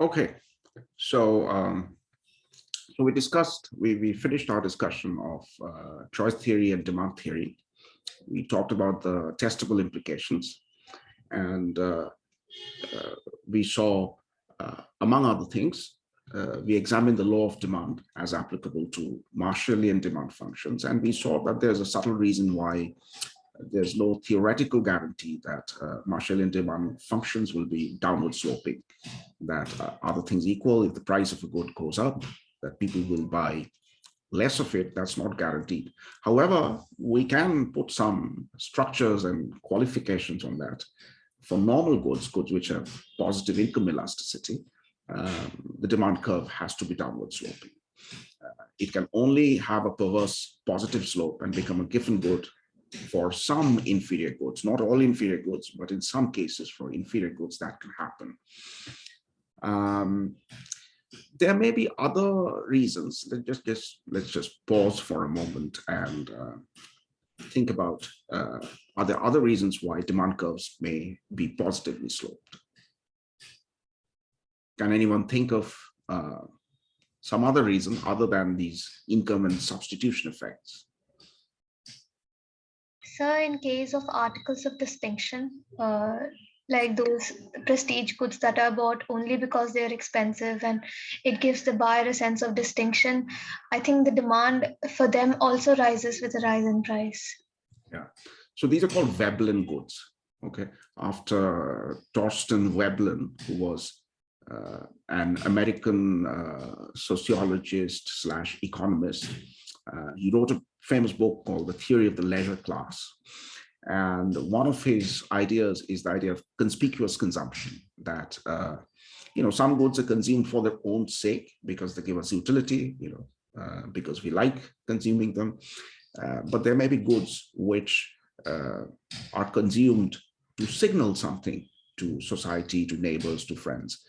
Okay, so we finished our discussion of choice theory and demand theory. We talked about the testable implications, and we saw, among other things, we examined the law of demand as applicable to Marshallian demand functions, and we saw that there's a subtle reason why there's no theoretical guarantee that Marshallian demand functions will be downward sloping, that other things equal, if the price of a good goes up, that people will buy less of it. That's not guaranteed. However, we can put some structures and qualifications on that. For normal goods which have positive income elasticity, the demand curve has to be downward sloping. It can only have a perverse positive slope and become a given good for some inferior goods, not all inferior goods, but in some cases for inferior goods that can happen. There may be other reasons. Let's just pause for a moment and think about, are there other reasons why demand curves may be positively sloped? Can anyone think of some other reason other than these income and substitution effects? So in case of articles of distinction, like those prestige goods that are bought only because they're expensive and it gives the buyer a sense of distinction, I think the demand for them also rises with a rise in price. Yeah, so these are called Veblen goods, okay? After Torsten Veblen, who was an American sociologist slash economist. He wrote a famous book called The Theory of the Leisure Class. And one of his ideas is the idea of conspicuous consumption, that some goods are consumed for their own sake because they give us utility, because we like consuming them. But there may be goods which are consumed to signal something to society, to neighbors, to friends,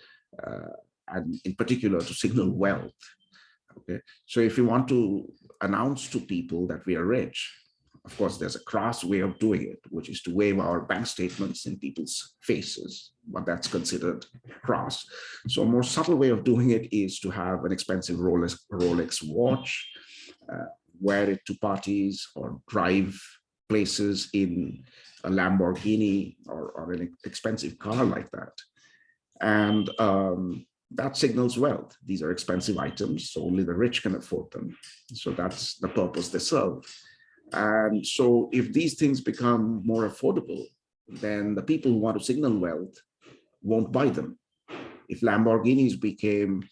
and in particular to signal wealth. Okay, so if you want to announce to people that we are rich, of course, there's a crass way of doing it, which is to wave our bank statements in people's faces, but that's considered crass. So a more subtle way of doing it is to have an expensive Rolex watch, wear it to parties, or drive places in a Lamborghini or an expensive car like that. And that signals wealth. These are expensive items, so only the rich can afford them. So that's the purpose they serve. And so if these things become more affordable, then the people who want to signal wealth won't buy them. If Lamborghinis became,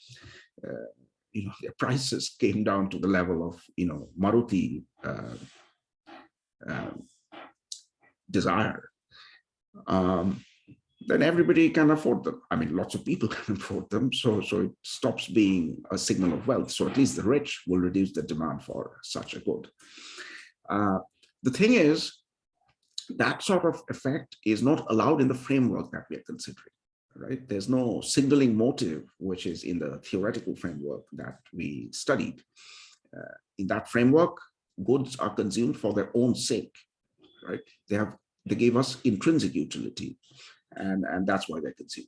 their prices came down to the level of, Maruti Desire, then everybody can afford them. I mean, lots of people can afford them. So it stops being a signal of wealth. So at least the rich will reduce the demand for such a good. The thing is, that sort of effect is not allowed in the framework that we are considering, right? There's no signaling motive, which is in the theoretical framework that we studied. In that framework, goods are consumed for their own sake, right? They gave us intrinsic utility, and that's why they're consumed.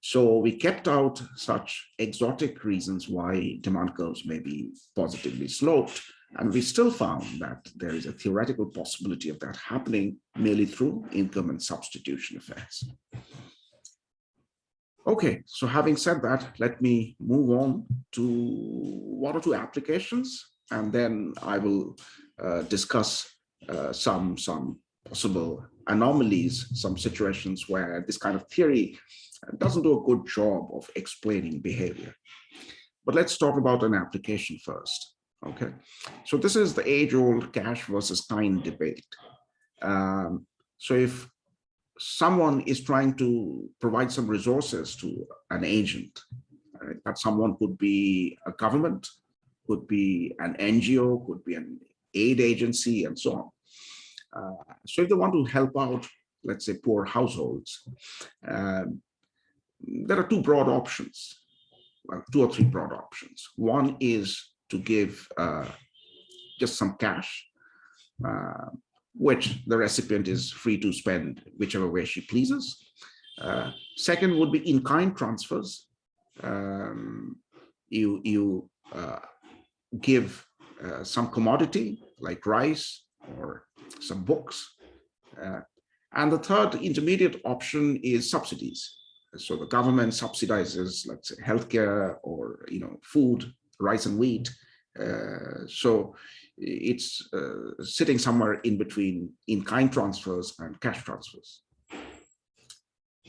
So we kept out such exotic reasons why demand curves may be positively sloped, and we still found that there is a theoretical possibility of that happening merely through income and substitution effects. Okay, so having said that, let me move on to one or two applications, and then I will discuss some possible anomalies, some situations where this kind of theory doesn't do a good job of explaining behavior. But let's talk about an application first. Okay, so this is the age-old cash versus kind debate. So if someone is trying to provide some resources to an agent, right, that someone could be a government, could be an NGO, could be an aid agency, and so on. So if they want to help out, let's say, poor households, there are two broad options, well, two or three broad options. One is to give just some cash, which the recipient is free to spend whichever way she pleases. Second would be in-kind transfers, you give some commodity like rice or some books. And the third intermediate option is subsidies. So the government subsidizes, let's say, healthcare or food, rice and wheat. So it's sitting somewhere in between in-kind transfers and cash transfers.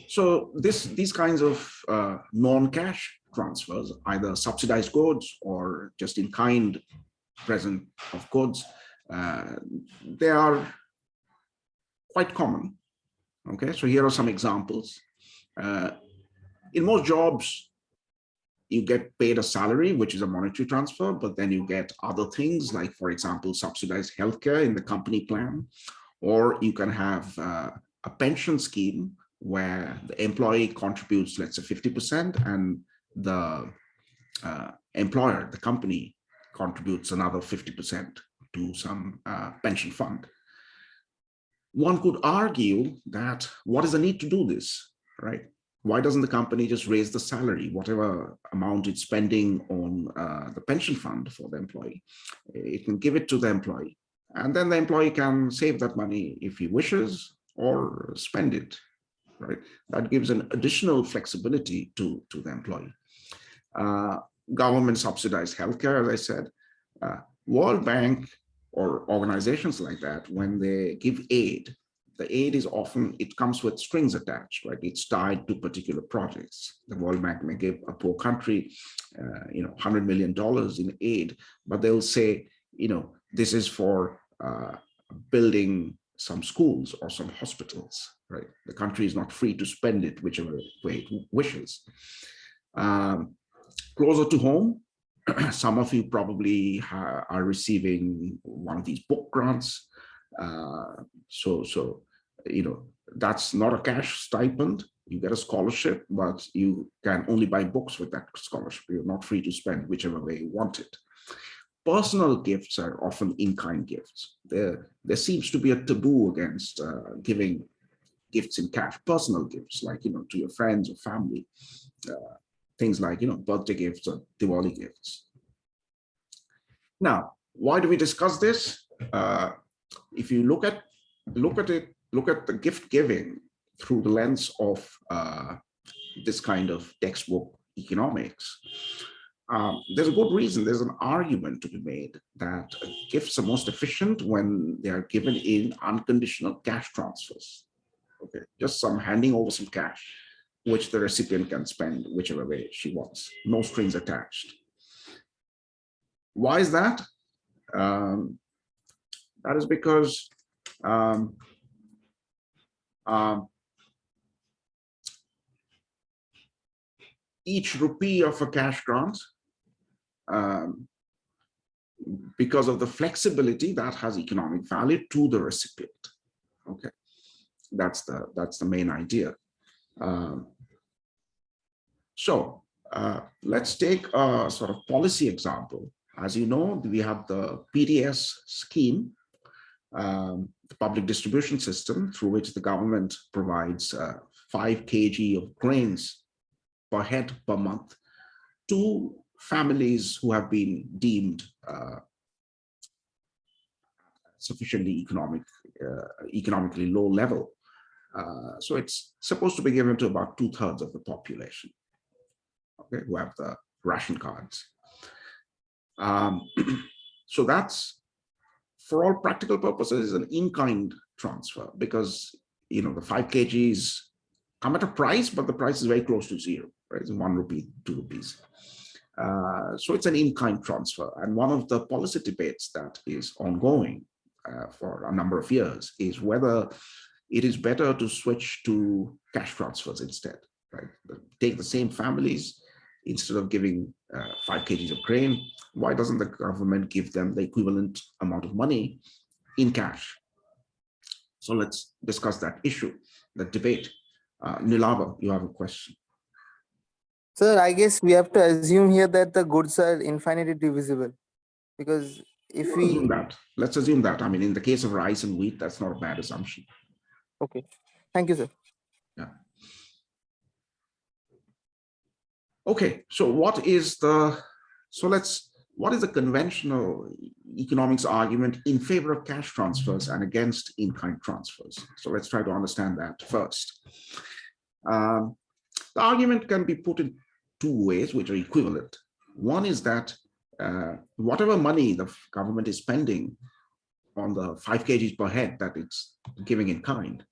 So these kinds of non-cash transfers, either subsidized goods or just in-kind present of goods, they are quite common. Okay, so here are some examples. In most jobs, you get paid a salary, which is a monetary transfer, but then you get other things like, for example, subsidized healthcare in the company plan, or you can have a pension scheme where the employee contributes, let's say 50%, and the employer, the company, contributes another 50% to some pension fund. One could argue that what is the need to do this, right? Why doesn't the company just raise the salary, whatever amount it's spending on the pension fund for the employee? It can give it to the employee, and then the employee can save that money if he wishes or spend it, right? That gives an additional flexibility to the employee. Government subsidized healthcare, as I said. World Bank or organizations like that, when they give aid, the aid is often, it comes with strings attached, right? It's tied to particular projects. The World Bank may give a poor country, $100 million in aid, but they'll say, this is for building some schools or some hospitals, right? The country is not free to spend it whichever way it wishes. Closer to home, some of you probably are receiving one of these book grants. So that's not a cash stipend. You get a scholarship, but you can only buy books with that scholarship. You're not free to spend whichever way you want it. Personal gifts are often in-kind gifts. There seems to be a taboo against giving gifts in cash, personal gifts, like, to your friends or family, things like, birthday gifts or Diwali gifts. Now, why do we discuss this? If you look at the gift giving through the lens of this kind of textbook economics, there's a good reason, there's an argument to be made that gifts are most efficient when they are given in unconditional cash transfers. Okay, just some handing over some cash, which the recipient can spend whichever way she wants, no strings attached. Why is that? That is because each rupee of a cash grant, because of the flexibility, that has economic value to the recipient. Okay, that's the main idea. So let's take a sort of policy example. As you know, we have the Pds scheme, the public distribution system, through which the government provides 5 kg of grains per head per month to families who have been deemed sufficiently economically low level. So it's supposed to be given to about 2/3 of the population, okay, who have the ration cards. So that's, for all practical purposes, an in-kind transfer, because the 5 kgs come at a price, but the price is very close to zero, right? It's 1 rupee, 2 rupees. So it's an in-kind transfer. And one of the policy debates that is ongoing for a number of years is whether it is better to switch to cash transfers instead, right? Take the same families, instead of giving 5 kgs of grain, why doesn't the government give them the equivalent amount of money in cash? So let's discuss that issue, that debate. Nilava, you have a question. Sir, I guess we have to assume here that the goods are infinitely divisible, because if we assume that, let's assume that. I mean, in the case of rice and wheat, that's not a bad assumption. Okay, thank you, sir. Yeah. Okay, so what is the conventional economics argument in favor of cash transfers and against in-kind transfers? So let's try to understand that first. The argument can be put in two ways, which are equivalent. One is that whatever money the government is spending on the 5 kgs per head that it's giving in kind,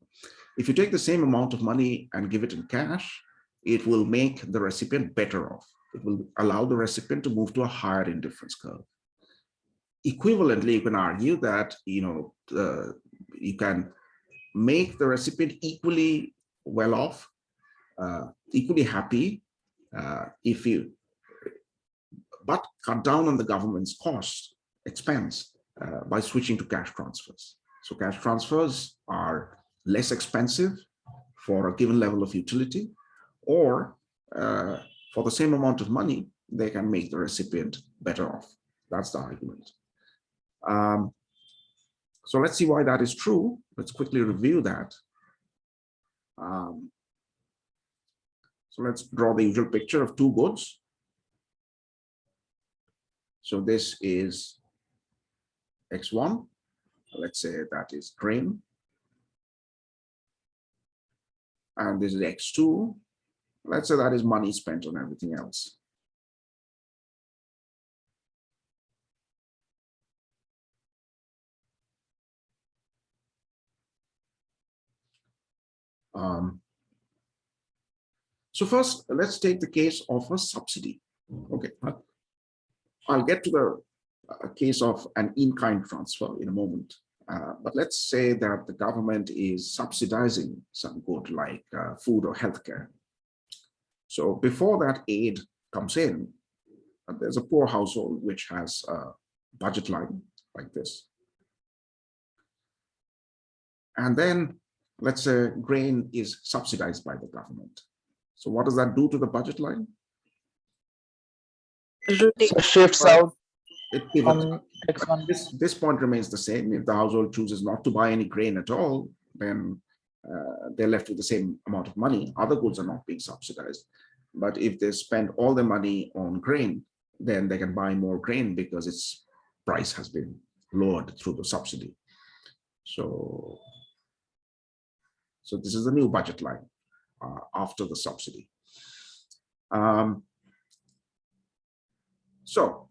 if you take the same amount of money and give it in cash, it will make the recipient better off. It will allow the recipient to move to a higher indifference curve. Equivalently, you can argue that you can make the recipient equally well off, equally happy, but cut down on the government's expense by switching to cash transfers. So cash transfers are less expensive for a given level of utility, or for the same amount of money, they can make the recipient better off. That's the argument. So let's see why that is true. Let's quickly review that. So let's draw the usual picture of two goods. So this is X1. Let's say that is grain. And this is X2. Let's say that is money spent on everything else. So first, let's take the case of a subsidy. Okay, I'll get to the case of an in-kind transfer in a moment. But let's say that the government is subsidizing some good like food or healthcare. So before that aid comes in, there's a poor household which has a budget line like this. And then let's say grain is subsidized by the government. So what does that do to the budget line? So shifts out. It pivots. This point remains the same. If the household chooses not to buy any grain at all, then they're left with the same amount of money. Other goods are not being subsidized. But if they spend all their money on grain, then they can buy more grain because its price has been lowered through the subsidy. So this is the new budget line after the subsidy. So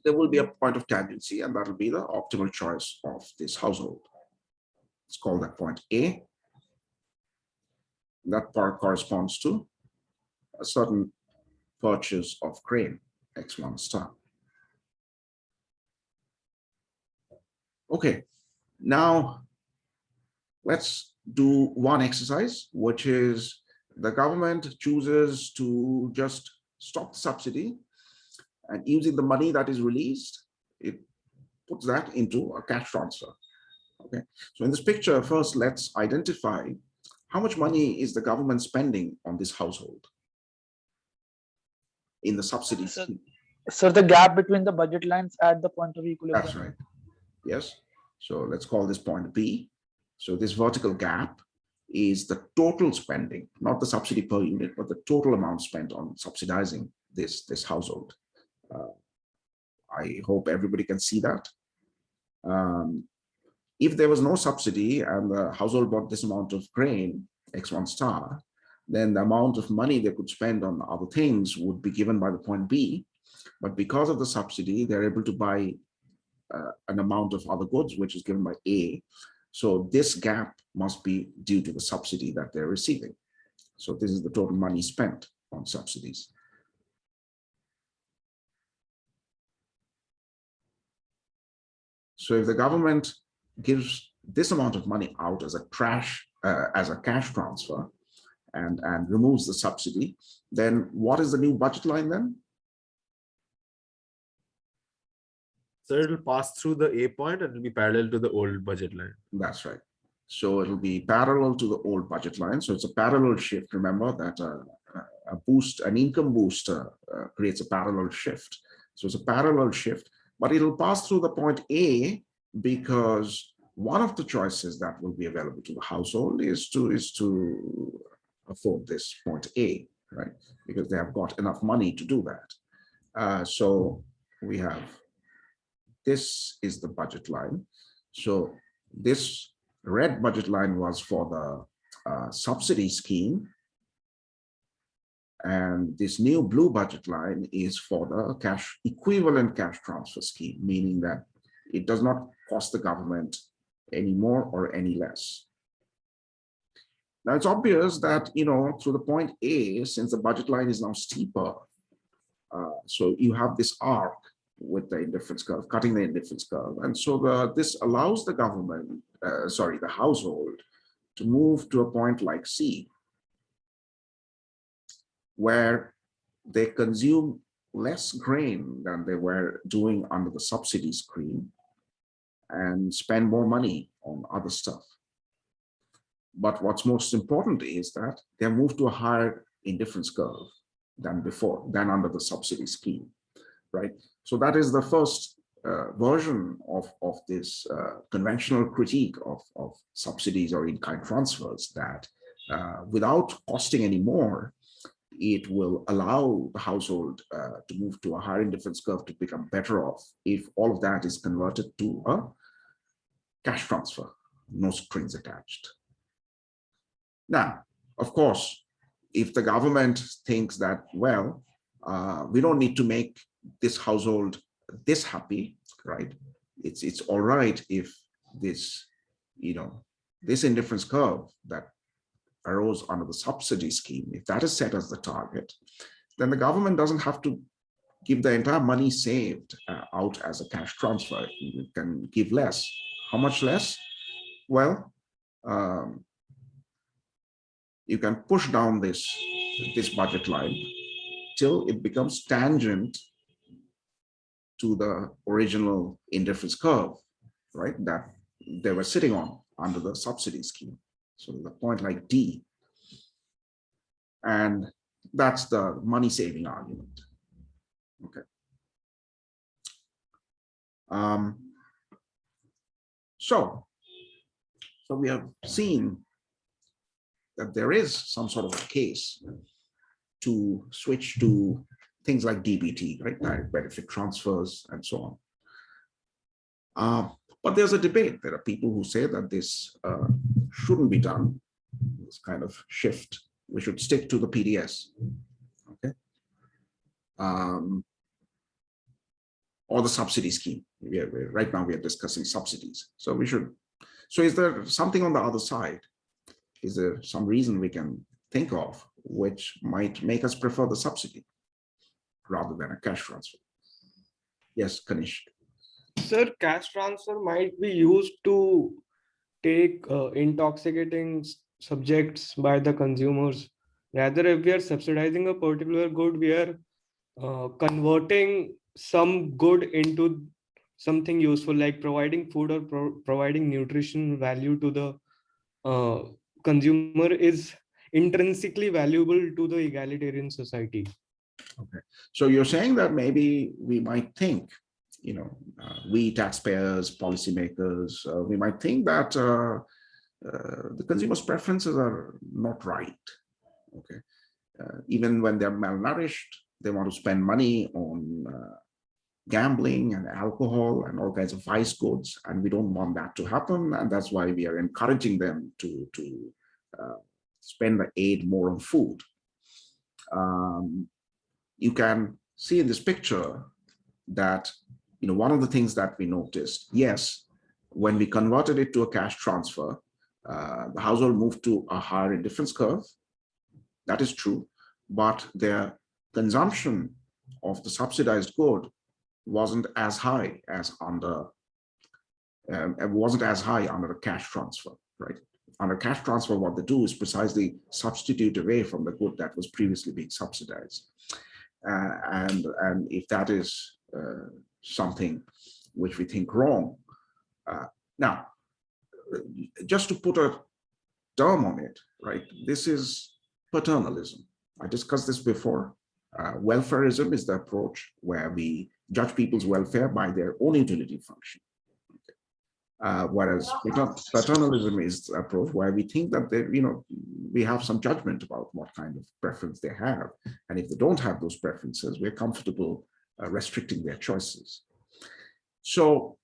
there will be a point of tangency, and that will be the optimal choice of this household. Let's call that point A. That part corresponds to a certain purchase of grain, X1 star. Okay, now let's do one exercise, which is the government chooses to just stop the subsidy, and using the money that is released, it puts that into a cash transfer. Okay, so in this picture, first let's identify how much money is the government spending on this household in the subsidy scheme. So the gap between the budget lines at the point of equilibrium. That's right. Yes. So let's call this point B. So this vertical gap is the total spending, not the subsidy per unit, but the total amount spent on subsidizing this household. I hope everybody can see that. If there was no subsidy and the household bought this amount of grain, X1 star, then the amount of money they could spend on other things would be given by the point B. But because of the subsidy, they're able to buy an amount of other goods, which is given by A. So this gap must be due to the subsidy that they're receiving. So this is the total money spent on subsidies. So if the government gives this amount of money out as a cash transfer and removes the subsidy, then what is the new budget line then? So it will pass through the A point and it will be parallel to the old budget line. That's right. So it'll be parallel to the old budget line. So it's a parallel shift. Remember that an income boost creates a parallel shift. So it's a parallel shift, but it'll pass through the point A because one of the choices that will be available to the household is to afford this point A. right? Because they have got enough money to do that. So we have, this is the budget line. So this red budget line was for the subsidy scheme. And this new blue budget line is for the cash equivalent cash transfer scheme, meaning that it does not cost the government any more or any less. Now it's obvious that, you know, through the point A, since the budget line is now steeper, so you have this arc with the indifference curve, cutting the indifference curve. And so this allows the government, the household, to move to a point like C, where they consume less grain than they were doing under the subsidy scheme and spend more money on other stuff. But what's most important is that they have moved to a higher indifference curve than before, than under the subsidy scheme, right? So that is the first version of this conventional critique of subsidies or in-kind transfers, that without costing any more, it will allow the household to move to a higher indifference curve to become better off if all of that is converted to a cash transfer, no strings attached. Now, of course, if the government thinks that, well, we don't need to make this household this happy, right? It's all right if this, you know, this indifference curve that arose under the subsidy scheme, if that is set as the target, then the government doesn't have to give the entire money saved out as a cash transfer. You can give less. How much less? Well, you can push down this budget line till it becomes tangent to the original indifference curve, right, that they were sitting on under the subsidy scheme. So the point like D. And that's the money saving argument. Okay. So we have seen that there is some sort of a case to switch to things like DBT, right, direct benefit transfers and so on. But there's a debate. There are people who say that this shouldn't be done, this kind of shift. We should stick to the PDS, okay, or the subsidy scheme. Right now we are discussing subsidies. So we should. So is there something on the other side? Is there some reason we can think of which might make us prefer the subsidy rather than a cash transfer? Yes, Kanish. Sir, cash transfer might be used to take intoxicating subjects by the consumers. Rather, if we are subsidizing a particular good, we are converting some good into something useful, like providing food or providing nutrition value to the consumer is intrinsically valuable to the egalitarian society. Okay, so you're saying that maybe we might think, you know, we taxpayers, policymakers, we might think that the consumer's preferences are not right. Okay, even when they're malnourished, they want to spend money on gambling and alcohol and all kinds of vice goods, and we don't want that to happen, and that's why we are encouraging them to spend the aid more on food. You can see in this picture that, you know, one of the things that we noticed, yes, when we converted it to a cash transfer, the household moved to a higher indifference curve. That is true, but their consumption of the subsidized good wasn't as high as under a cash transfer, right? Under cash transfer, what they do is precisely substitute away from the good that was previously being subsidized, and if that is something which we think wrong. Now, just to put a term on it, right? This is paternalism. I discussed this before. Welfarism is the approach where we judge people's welfare by their own utility function. Whereas paternalism is the approach where we think that they, we have some judgment about what kind of preference they have, and if they don't have those preferences, we're comfortable restricting their choices. So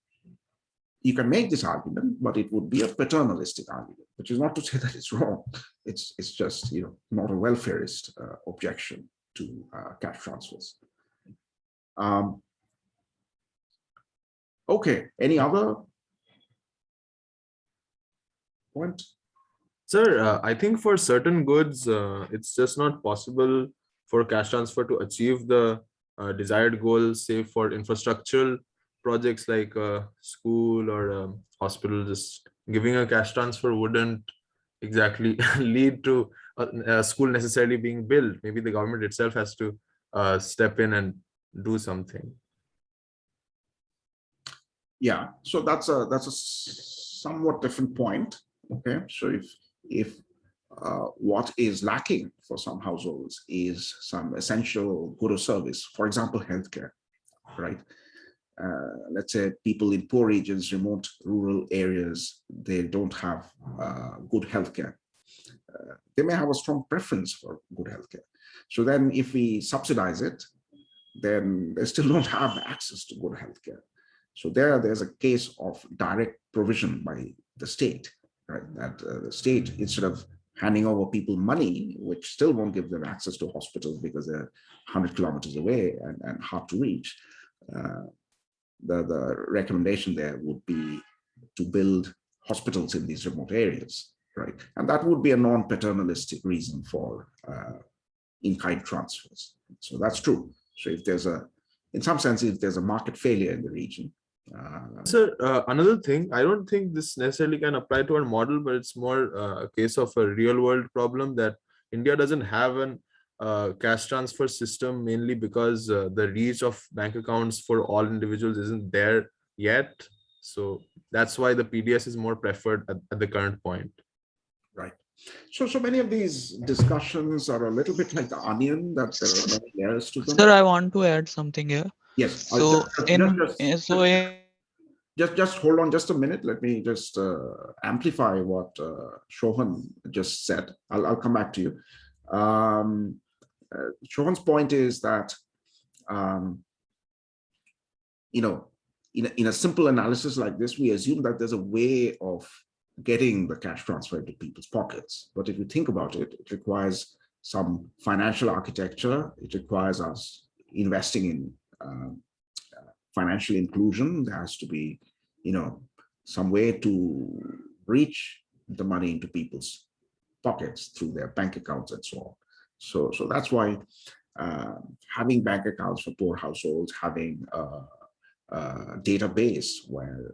you can make this argument, but it would be a paternalistic argument, which is not to say that it's wrong. It's just not a welfarist objection to cash transfers. Okay, any other point? Sir, I think for certain goods, it's just not possible for cash transfer to achieve the desired goals, say for infrastructural projects like school or hospital. Just giving a cash transfer wouldn't exactly lead to a school necessarily being built. Maybe the government itself has to step in and do something. Yeah, so that's a somewhat different point. Okay, so if what is lacking for some households is some essential good or service, for example, healthcare, right? Let's say people in poor regions, remote rural areas, they don't have good healthcare. They may have a strong preference for good healthcare. So then if we subsidize it, then they still don't have access to good healthcare. So there's a case of direct provision by the state, right? That the state, instead of handing over people money, which still won't give them access to hospitals because they're 100 kilometers away and hard to reach, the recommendation there would be to build hospitals in these remote areas, right? And that would be a non-paternalistic reason for in-kind transfers. So that's true. So if there's in some sense, if there's a market failure in the region. Sir, another thing, I don't think this necessarily can apply to our model, but it's more a case of a real world problem that India doesn't have an cash transfer system, mainly because the reach of bank accounts for all individuals isn't there yet. So that's why the PDS is more preferred at the current point. Right. So many of these discussions are a little bit like the onion, that there are many layers to them. Sir, I want to add something here. Yes. So Just hold on just a minute. Let me just amplify what Shohan just said. I'll come back to you. Shohan's point is that, in a simple analysis like this, we assume that there's a way of getting the cash transfer into people's pockets. But if you think about it, it requires some financial architecture. It requires us investing in financial inclusion. There has to be, some way to reach the money into people's pockets through their bank accounts and so on. So that's why having bank accounts for poor households, having a database where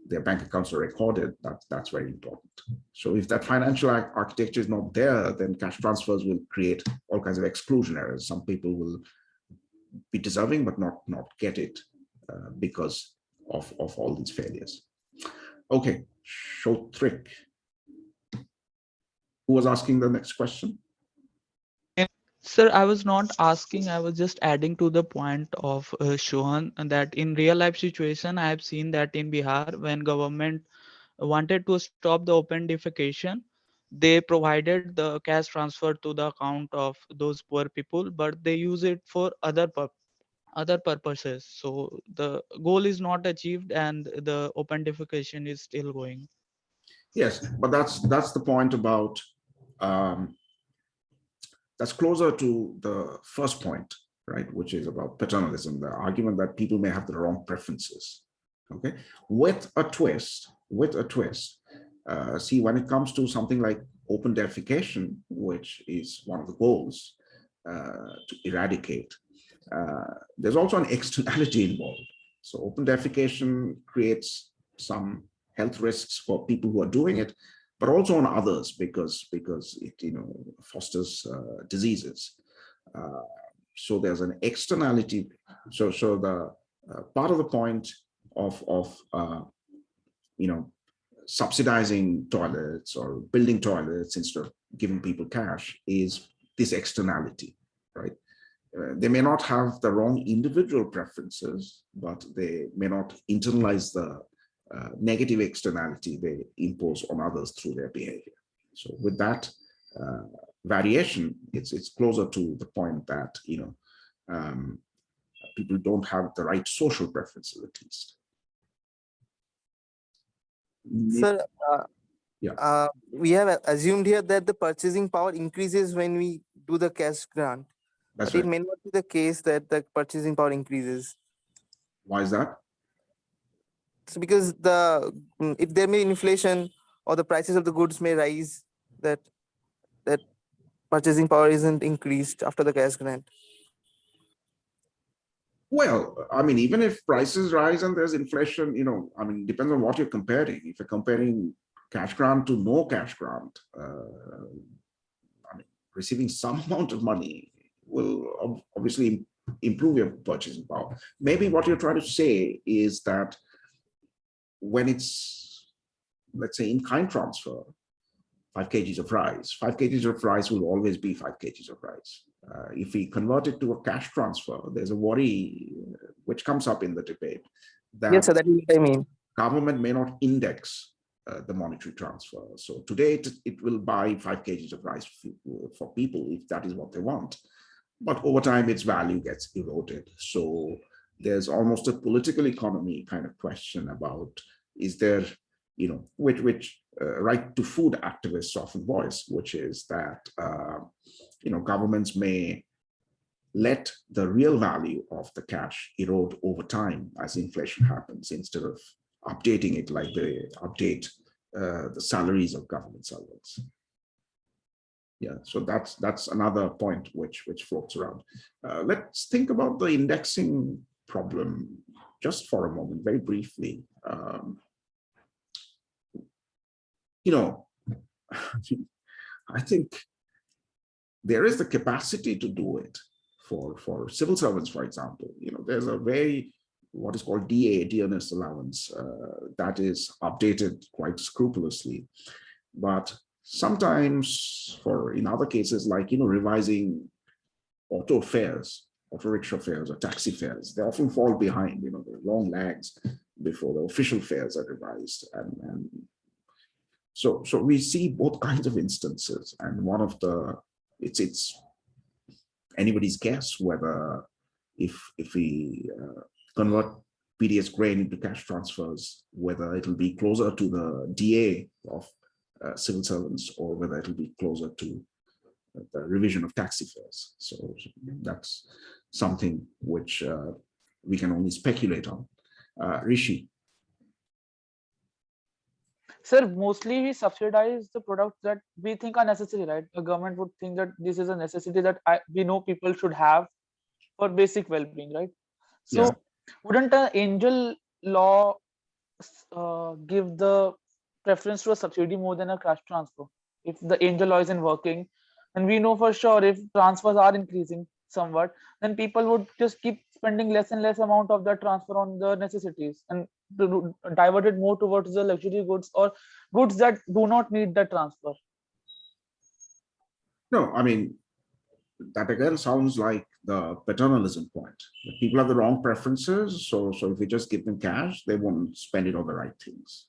their bank accounts are recorded, that's very important. So if that financial architecture is not there, then cash transfers will create all kinds of exclusion errors. Some people will be deserving but not get it because of all these failures. Okay, Shotrik, who was asking the next question? Sir, I was not asking, I was just adding to the point of Shohan, and that in real life situation, I have seen that in Bihar, when government wanted to stop the open defecation, they provided the cash transfer to the account of those poor people, but they use it for other purposes. So the goal is not achieved and the open defecation is still going. Yes, but that's the point about that's closer to the first point, right, which is about paternalism, the argument that people may have the wrong preferences. Okay, with a twist. See, when it comes to something like open defecation, which is one of the goals to eradicate, there's also an externality involved. So open defecation creates some health risks for people who are doing it, but also on others because it fosters diseases. So there's an externality. So the part of the point of subsidizing toilets or building toilets instead of giving people cash is this externality, right? they may not have the wrong individual preferences, but they may not internalize the negative externality they impose on others through their behavior. So with that variation, it's closer to the point that, you know, people don't have the right social preferences at least. Sir, Yeah. we have assumed here that the purchasing power increases when we do the cash grant. That's But right. it may not be the case that the purchasing power increases. Why is that? So because if there may be inflation or the prices of the goods may rise, that purchasing power isn't increased after the cash grant. Well, I mean, even if prices rise and there's inflation, you know, I mean, depends on what you're comparing. If you're comparing cash grant to no cash grant, I mean, receiving some amount of money will obviously improve your purchasing power. Maybe what you're trying to say is that when it's, let's say, in-kind transfer, 5 kgs of rice, 5 kgs of rice will always be 5 kgs of rice. If we convert it to a cash transfer, there's a worry which comes up in the debate that Yes, sir, that is what I mean. government may not index the monetary transfer. So today it will buy 5 kgs of rice for people if that is what they want. But over time, its value gets eroded. So there's almost a political economy kind of question about, is there, you know, which right to food activists often voice, which is that, you know, governments may let the real value of the cash erode over time as inflation happens, instead of updating it like they update the salaries of government servants. Yeah, so that's another point which floats around. Let's think about the indexing problem just for a moment, very briefly. You know, I think there is the capacity to do it for civil servants, for example. You know, there's a very, what is called DA, dearness allowance, that is updated quite scrupulously. But sometimes in other cases, like, you know, revising auto fares, auto rickshaw fares or taxi fares, they often fall behind, you know, there are long lags before the official fares are revised. And so we see both kinds of instances. And one of the, it's anybody's guess whether if we convert PDS grain into cash transfers, whether it'll be closer to the DA of civil servants or whether it'll be closer to the revision of taxi fares. So that's something which we can only speculate on. Rishi. Sir, mostly we subsidize the products that we think are necessary, right? The government would think that this is a necessity that we know people should have for basic well-being, right? So Yeah. wouldn't an angel law give the preference to a subsidy more than a cash transfer? If the angel law isn't working, and we know for sure if transfers are increasing somewhat, then people would just keep spending less and less amount of that transfer on the necessities and divert it more towards the luxury goods or goods that do not need that transfer. No, I mean, that again sounds like the paternalism point. People have the wrong preferences, so if we just give them cash, they won't spend it on the right things.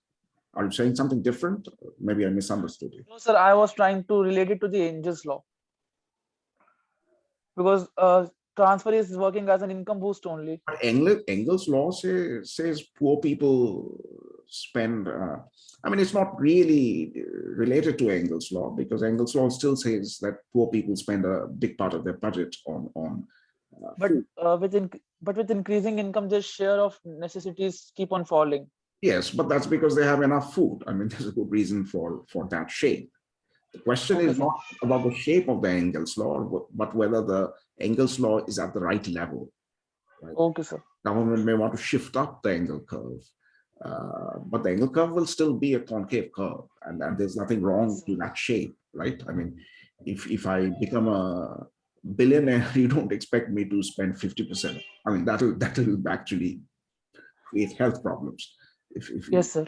Are you saying something different? Maybe I misunderstood you. No, sir, I was trying to relate it to the angel's law, because transfer is working as an income boost only. But Engel's law says poor people spend, I mean, it's not really related to Engel's law, because Engel's law still says that poor people spend a big part of their budget on food. But with increasing income, the share of necessities keep on falling. Yes, but that's because they have enough food. I mean, there's a good reason for that shape. The question is not about the shape of the Engels law, but whether the Engels law is at the right level. Right? Okay, sir. Government may want to shift up the Engel curve, but the Engel curve will still be a concave curve, and there's nothing wrong to that shape, right? I mean, if I become a billionaire, you don't expect me to spend 50%. I mean, that'll actually create health problems. Yes, sir.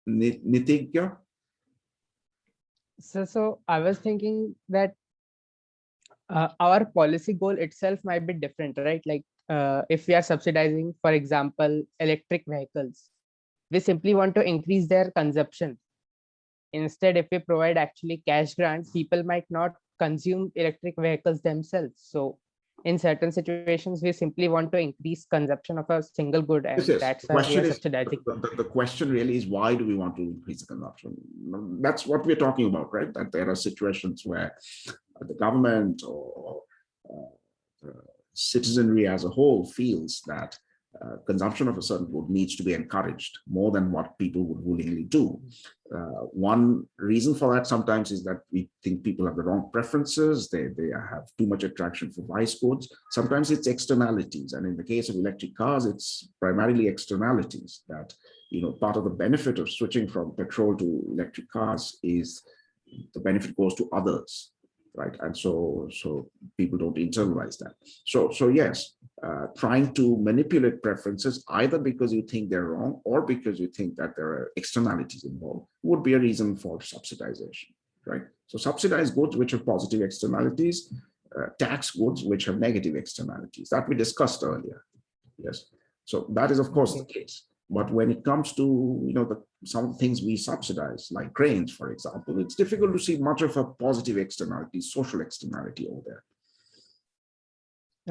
Nitigya? So I was thinking that our policy goal itself might be different, right? Like if we are subsidizing, for example, electric vehicles, we simply want to increase their consumption. Instead, if we provide actually cash grants, people might not consume electric vehicles themselves. So in certain situations, we simply want to increase consumption of a single good, Yes, and yes. that's The why we question are is, subsidizing. the question really is, why do we want to increase the consumption? That's what we're talking about, right? That there are situations where the government or the citizenry as a whole feels that consumption of a certain good needs to be encouraged more than what people would willingly do. One reason for that sometimes is that we think people have the wrong preferences. They have too much attraction for vice goods. Sometimes it's externalities. And in the case of electric cars, it's primarily externalities that, part of the benefit of switching from petrol to electric cars is the benefit goes to others, right? And so people don't internalize that. So yes, trying to manipulate preferences either because you think they're wrong or because you think that there are externalities involved would be a reason for subsidization, right? So subsidize goods which have positive externalities, tax goods which have negative externalities, that we discussed earlier. Yes, so that is of course the case. But when it comes to some things we subsidize, like grains, for example, it's difficult to see much of a positive externality, social externality over there.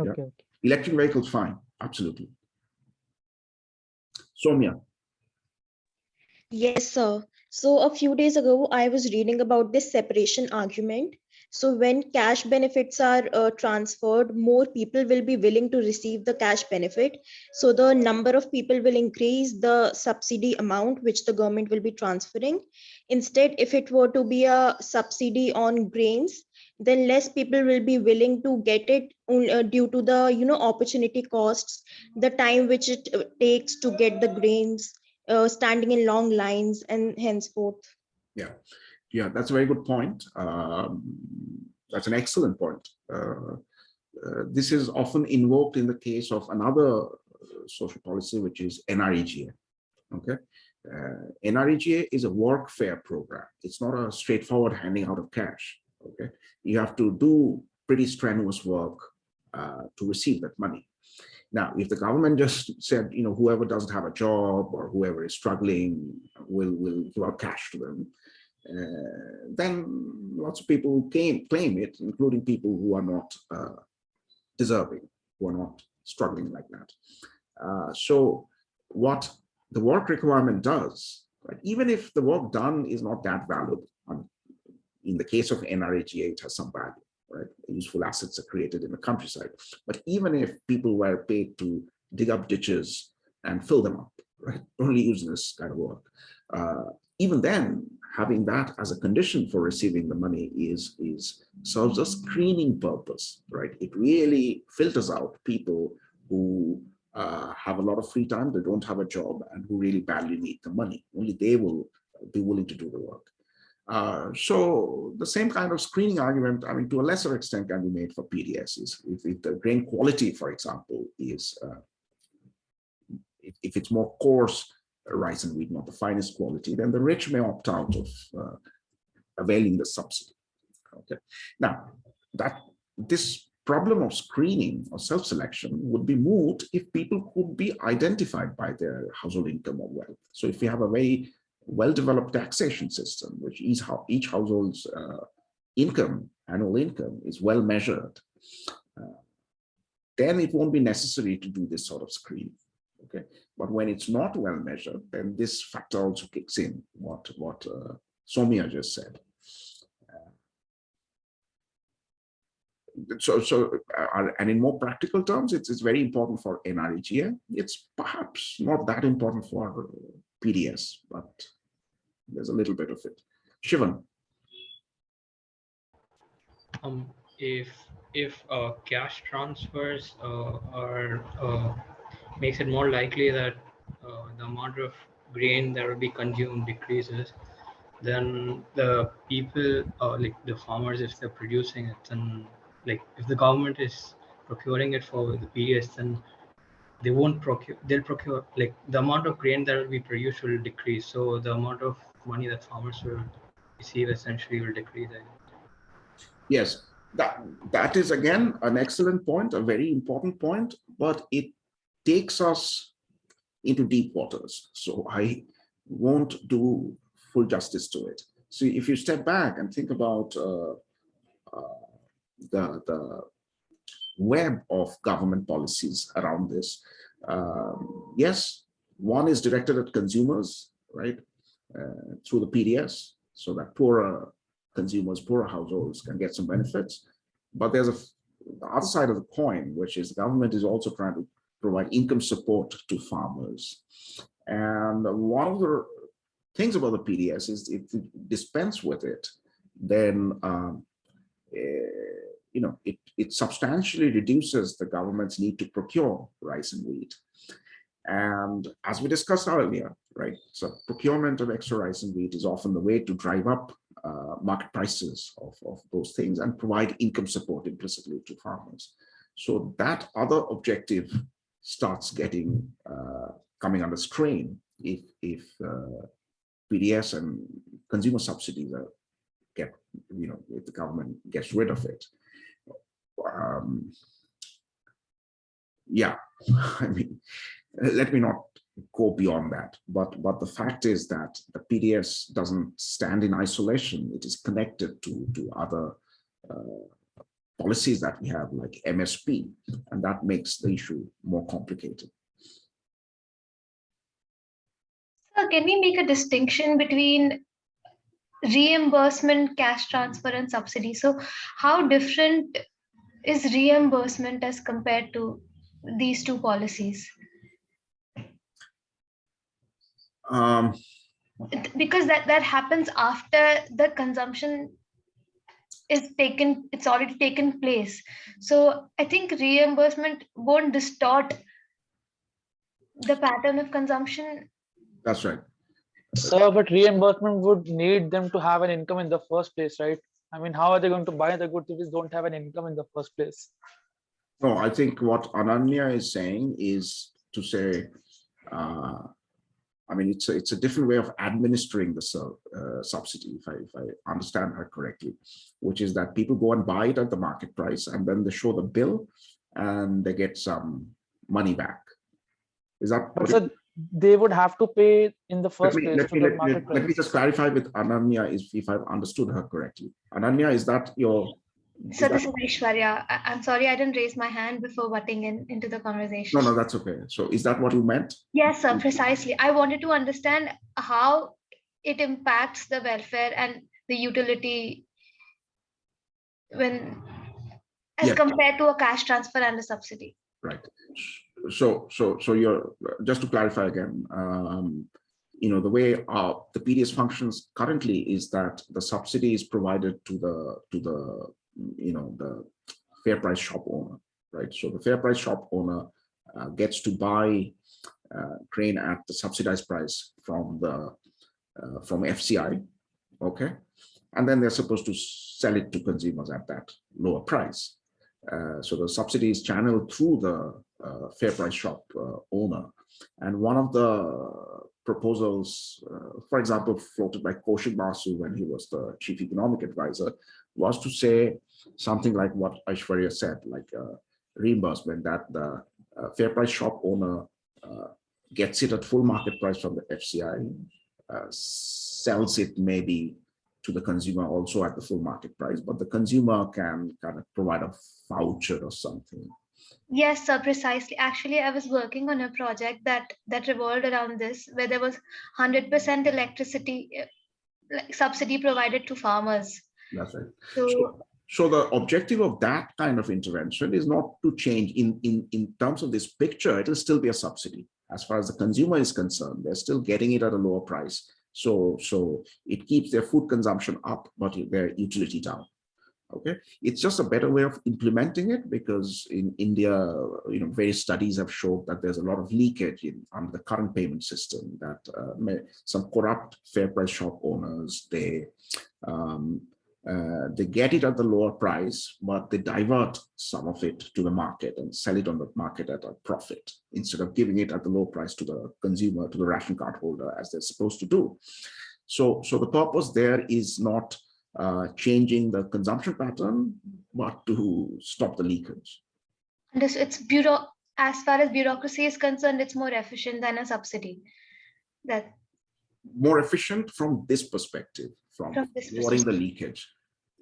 Okay. Yeah. Electric vehicles, fine, absolutely. Soumya. Yes, sir. So a few days ago, I was reading about this separation argument. So when cash benefits are transferred, more people will be willing to receive the cash benefit. So the number of people will increase the subsidy amount which the government will be transferring. Instead, if it were to be a subsidy on grains, then less people will be willing to get it due to the opportunity costs, the time which it takes to get the grains, standing in long lines, and henceforth. Yeah, that's a very good point. That's an excellent point. This is often invoked in the case of another social policy, which is NREGA. Okay, NREGA is a workfare program. It's not a straightforward handing out of cash. Okay, you have to do pretty strenuous work to receive that money. Now, if the government just said, whoever doesn't have a job or whoever is struggling will give out cash to them, then lots of people claim it, including people who are not deserving, who are not struggling like that. So what the work requirement does, right, even if the work done is not that valuable, in the case of NREGA, it has some value, right? Useful assets are created in the countryside. But even if people were paid to dig up ditches and fill them up, right, only use this kind of work, even then, having that as a condition for receiving the money serves a screening purpose, right? It really filters out people who have a lot of free time, they don't have a job, and who really badly need the money. Only they will be willing to do the work. So the same kind of screening argument, I mean, to a lesser extent, can be made for PDSs. If the grain quality, for example, is if it's more coarse rice and wheat, not the finest quality, then the rich may opt out of availing the subsidy. Okay. Now, this problem of screening or self-selection would be moot if people could be identified by their household income or wealth. So if we have a very well-developed taxation system, which is how each household's annual income is well measured, then it won't be necessary to do this sort of screening. Okay, but when it's not well measured, then this factor also kicks in. What Soumya just said. And in more practical terms, it's very important for NREGA. It's perhaps not that important for PDS, but there's a little bit of it. Shivan. If cash transfers makes it more likely that the amount of grain that will be consumed decreases, then the people, like the farmers, if they're producing it, then like if the government is procuring it for the PDS, then they won't procure, they'll procure, like the amount of grain that will be produced will decrease. So the amount of money that farmers will receive essentially will decrease. Yes, that is again an excellent point, a very important point, but it takes us into deep waters. So I won't do full justice to it. So if you step back and think about the web of government policies around this, yes, one is directed at consumers, right, through the PDS, so that poorer consumers, poorer households can get some benefits. But there's the other side of the coin, which is the government is also trying to provide income support to farmers. And one of the things about the PDS is if you dispense with it, then it substantially reduces the government's need to procure rice and wheat. And as we discussed earlier, right, so procurement of extra rice and wheat is often the way to drive up market prices of those things and provide income support implicitly to farmers. So that other objective starts getting coming under strain if PDS and consumer subsidies if the government gets rid of it. Yeah, I mean, let me not go beyond that, but the fact is that the PDS doesn't stand in isolation. It is connected to other policies that we have, like MSP, and that makes the issue more complicated. So can we make a distinction between reimbursement, cash transfer, and subsidy? So how different is reimbursement as compared to these two policies? Because that happens after the consumption is taken, it's already taken place. So I think reimbursement won't distort the pattern of consumption. That's right. Sir, but reimbursement would need them to have an income in the first place, right? I mean, how are they going to buy the goods if they don't have an income in the first place? No, I think what Ananya is saying is to say, I mean, it's a different way of administering the subsidy, if I understand her correctly, which is that people go and buy it at the market price, and then they show the bill, and they get some money back. Is that? But sir, they would have to pay in the first place to the market price. Let me just clarify with Ananya, if I've understood her correctly. Ananya, is that your? So this is Aishwarya. I'm sorry, I didn't raise my hand before butting into the conversation. No, that's okay. So is that what you meant? Yes, sir, precisely. I wanted to understand how it impacts the welfare and the utility as compared to a cash transfer and a subsidy. Right. So you're, just to clarify again, the way the PDS functions currently is that the subsidy is provided to the fair price shop owner, right? So the fair price shop owner gets to buy grain at the subsidized price from FCI, okay, and then they're supposed to sell it to consumers at that lower price. So the subsidy is channeled through the fair price shop owner, and one of the proposals, for example, floated by Kaushik Basu when he was the chief economic advisor, was to say something like what Aishwarya said, like reimbursement, that the fair price shop owner gets it at full market price from the FCI, sells it maybe to the consumer also at the full market price, but the consumer can kind of provide a voucher or something. Yes, sir, precisely. Actually, I was working on a project that revolved around this, where there was 100% electricity subsidy provided to farmers. That's right. So So the objective of that kind of intervention is not to change in terms of this picture. It'll still be a subsidy. As far as the consumer is concerned, they're still getting it at a lower price. So it keeps their food consumption up, but their utility down. Okay, it's just a better way of implementing it, because in India, various studies have shown that there's a lot of leakage under the current payment system, that some corrupt fair price shop owners, they get it at the lower price, but they divert some of it to the market and sell it on the market at a profit, instead of giving it at the low price to the consumer, to the ration card holder, as they're supposed to do. So the purpose there is not changing the consumption pattern, but to stop the leakage. And it's as far as bureaucracy is concerned, it's more efficient than a subsidy. That more efficient from this perspective, from avoiding the leakage.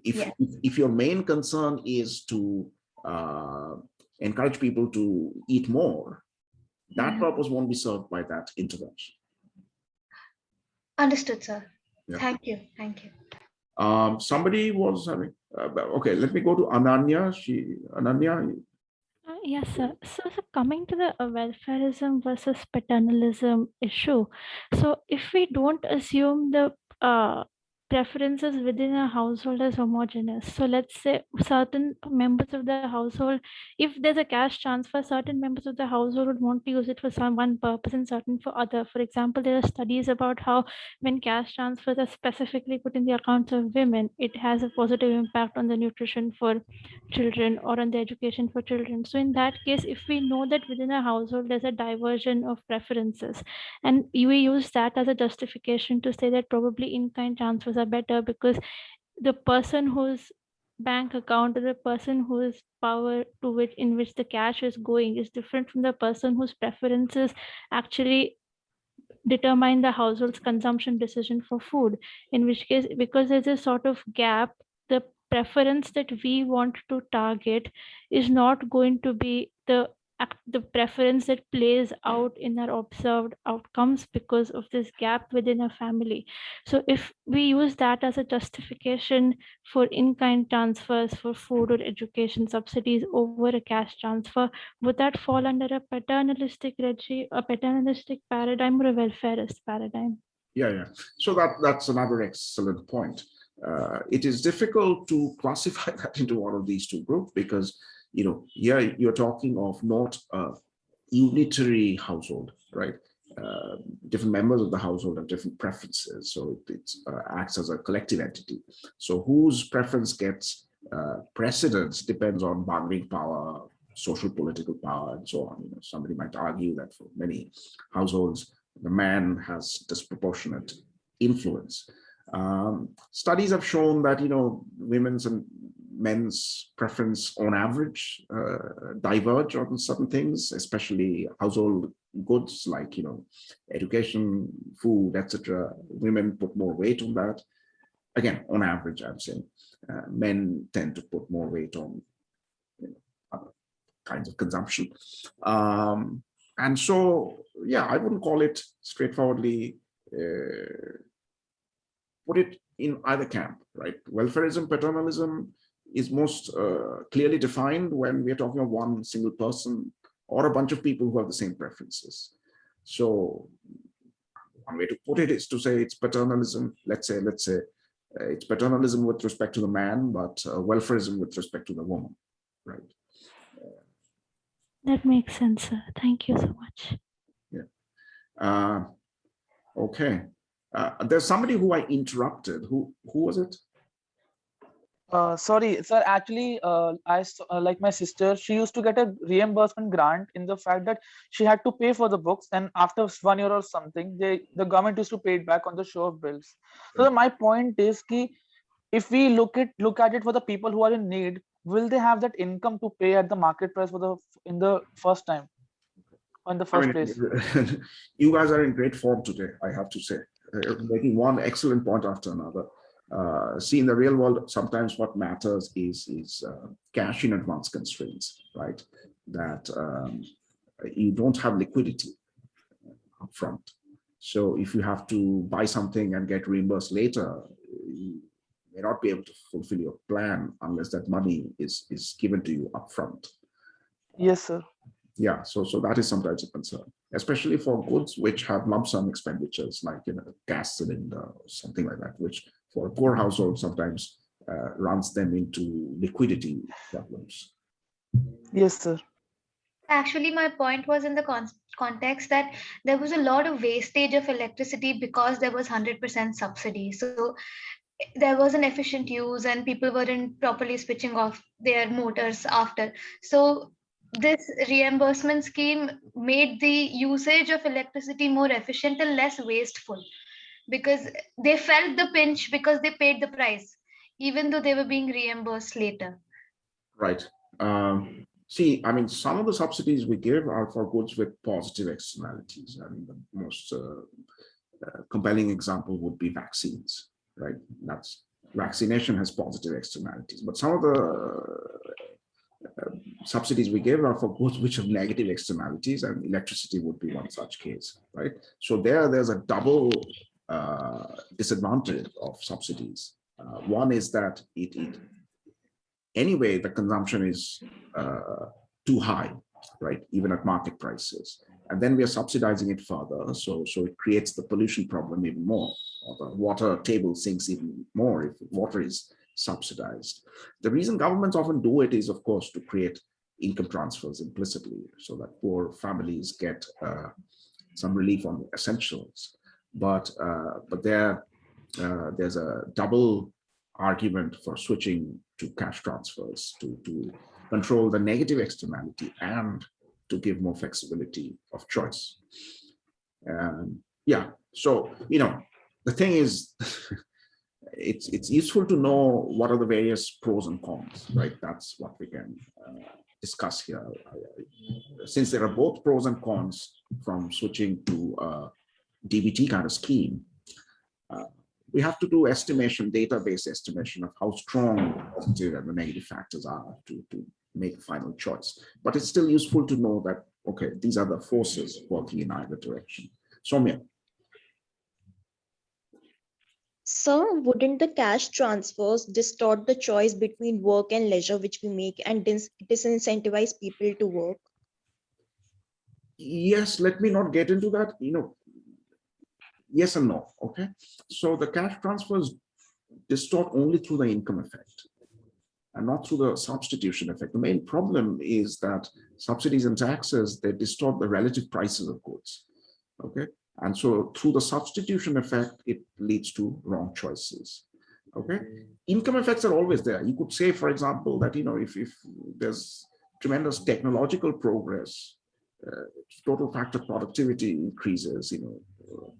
If your main concern is to encourage people to eat more, that purpose won't be served by that intervention. Understood, sir. Yeah. Thank you. Thank you. Somebody was having, okay, let me go to Ananya. Ananya. Yes, sir. So coming to the welfareism versus paternalism issue, so if we don't assume the preferences within a household as homogeneous, so let's say certain members of the household, if there's a cash transfer, certain members of the household would want to use it for some one purpose and certain for other. For example, there are studies about how when cash transfers are specifically put in the accounts of women, it has a positive impact on the nutrition for children or on the education for children. So in that case, if we know that within a household there's a diversion of preferences, and we use that as a justification to say that probably in-kind transfers are better because the person whose bank account or the person whose power to which in which the cash is going is different from the person whose preferences actually determine the household's consumption decision for food, in which case, because there's a sort of gap, the preference that we want to target is not going to be the preference that plays out in our observed outcomes because of this gap within a family. So if we use that as a justification for in-kind transfers for food or education subsidies over a cash transfer, would that fall under a paternalistic regime, a paternalistic paradigm, or a welfarist paradigm? Yeah. So that's another excellent point. It is difficult to classify that into one of these two groups because, here you're talking of not a unitary household, right? Different members of the household have different preferences, so it acts as a collective entity. So whose preference gets precedence depends on bargaining power, social political power, and so on. Somebody might argue that for many households, the man has disproportionate influence. Studies have shown that women's and men's preference on average diverge on certain things, especially household goods like education, food, etc. Women put more weight on that. Again, on average, I'm saying men tend to put more weight on other kinds of consumption. And so, yeah, I wouldn't call it straightforwardly put it in either camp, right? Welfareism, paternalism is most clearly defined when we're talking of one single person or a bunch of people who have the same preferences. So one way to put it is to say it's paternalism. Let's say it's paternalism with respect to the man, but welfareism with respect to the woman, right? That makes sense, sir. Thank you so much. Yeah. Okay. There's somebody who I interrupted. Who was it? Sorry, sir. Actually, like my sister, she used to get a reimbursement grant in the fact that she had to pay for the books, and after 1 year or something, the government used to pay it back on the show of bills. So my point is, if we look at it for the people who are in need, will they have that income to pay at the market price in the first time, or in the first place? You guys are in great form today, I have to say, making one excellent point after another. See, in the real world, sometimes what matters is cash in advance constraints, right? That you don't have liquidity upfront. So if you have to buy something and get reimbursed later, you may not be able to fulfill your plan unless that money is given to you upfront. Yes, sir. Yeah, so that is sometimes a concern, especially for goods which have lump sum expenditures, like gas cylinder or something like that, which for a poor household sometimes runs them into liquidity problems. Yes, sir. Actually, my point was in the context that there was a lot of wastage of electricity because there was 100% subsidy. So there was an efficient use and people weren't properly switching off their motors after. So this reimbursement scheme made the usage of electricity more efficient and less wasteful. because they felt the pinch because they paid the price, even though they were being reimbursed later. Right. See, I mean, some of the subsidies we give are for goods with positive externalities. I mean, the most compelling example would be vaccines, right? That's vaccination has positive externalities, but some of the subsidies we give are for goods which have negative externalities, and electricity would be one such case, right? So there's a double disadvantage of subsidies. One is that anyway, the consumption is too high, right? Even at market prices. And then we are subsidizing it further. So it creates the pollution problem even more, or the water table sinks even more if water is subsidized. The reason governments often do it is, of course, to create income transfers implicitly so that poor families get some relief on the essentials. But there's a double argument for switching to cash transfers to control the negative externality and to give more flexibility of choice. Yeah, so, you know, the thing is, it's useful to know what are the various pros and cons, right? That's what we can discuss here. Since there are both pros and cons from switching to a DBT kind of scheme, we have to do estimation, database estimation of how strong the positive and the negative factors are to make a final choice. But it's still useful to know that, okay, these are the forces working in either direction. Soumya. So wouldn't the cash transfers distort the choice between work and leisure which we make and disincentivize people to work? Yes, let me not get into that, you know, yes and no, okay? So the cash transfers distort only through the income effect and not through the substitution effect. The main problem is that subsidies and taxes, they distort the relative prices of goods, okay? And so through the substitution effect, it leads to wrong choices, okay? Income effects are always there. You could say, for example, that, you know, if there's tremendous technological progress, total factor productivity increases, you know,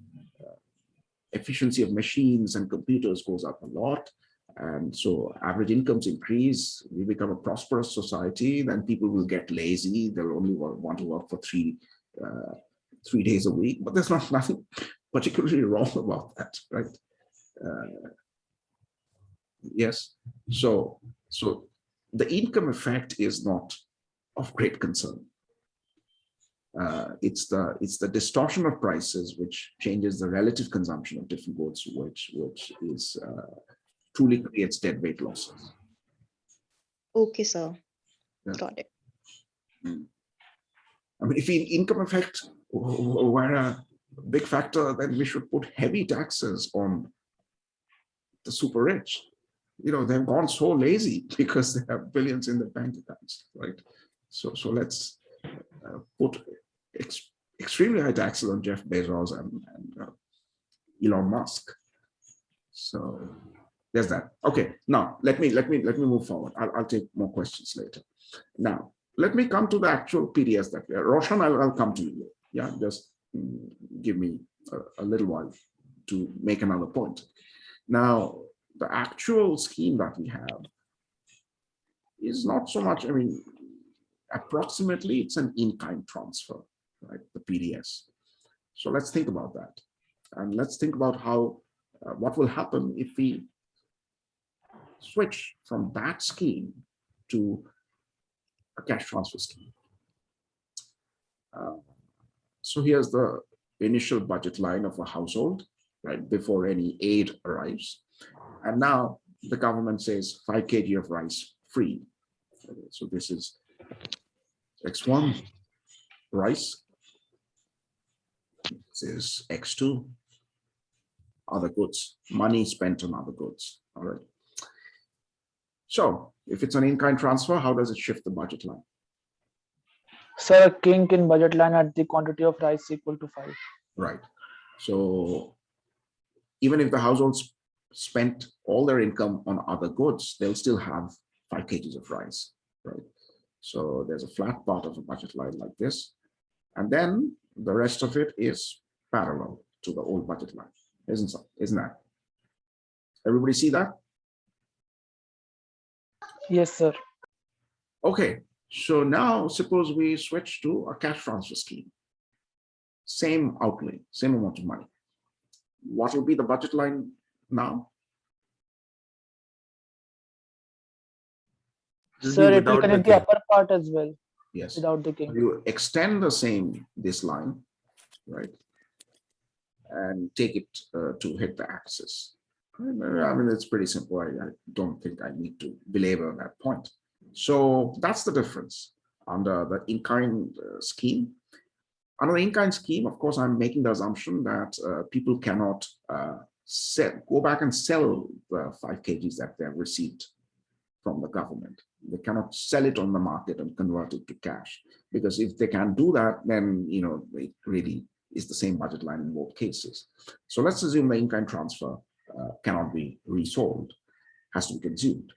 efficiency of machines and computers goes up a lot. And so average incomes increase, we become a prosperous society, then people will get lazy. They'll only want to work for three days a week, but there's nothing particularly wrong about that, right? Yes, so the income effect is not of great concern. It's the distortion of prices which changes the relative consumption of different goods, which is truly creates deadweight losses. Okay, sir. Yeah. Got it. I mean, if income effect were a big factor, then we should put heavy taxes on the super rich. You know, they've gone so lazy because they have billions in their bank accounts, right? So let's put extremely high taxes on Jeff Bezos and Elon Musk. So there's that. Okay, now let me move forward. I'll take more questions later. Now let me come to the actual PDS that we are. Roshan, I'll come to you. Yeah, just give me a little while to make another point. Now, the actual scheme that we have is not so much, I mean, approximately it's an in-kind transfer, right? The PDS. So let's think about that. And let's think about how, what will happen if we switch from that scheme to a cash transfer scheme. So here's the initial budget line of a household, right, before any aid arrives. And now the government says 5 kg of rice free. So this is X1, rice. This is X2, other goods, money spent on other goods. All right. So if it's an in-kind transfer, how does it shift the budget line? Sir, a kink in budget line at the quantity of rice equal to 5. Right. So even if the households spent all their income on other goods, they'll still have 5 kgs of rice, right? So there's a flat part of a budget line like this. And then the rest of it is parallel to the old budget line. isn't that? Everybody see that? Yes, sir. Okay, so now suppose we switch to a cash transfer scheme. Same outlay, same amount of money. What will be the budget line now? Just Sir, be it will without the connect the king. upper part as well, Yes. without the king. You extend this line, right? And take it to hit the axis. I mean, it's pretty simple. I don't think I need to belabor that point. So that's the difference under the in-kind scheme. Under the in-kind scheme, of course, I'm making the assumption that people cannot go back and sell the 5 kgs that they have received from the government. They cannot sell it on the market and convert it to cash, because if they can do that, then it really is the same budget line in both cases. So let's assume the in-kind transfer cannot be resold, has to be consumed.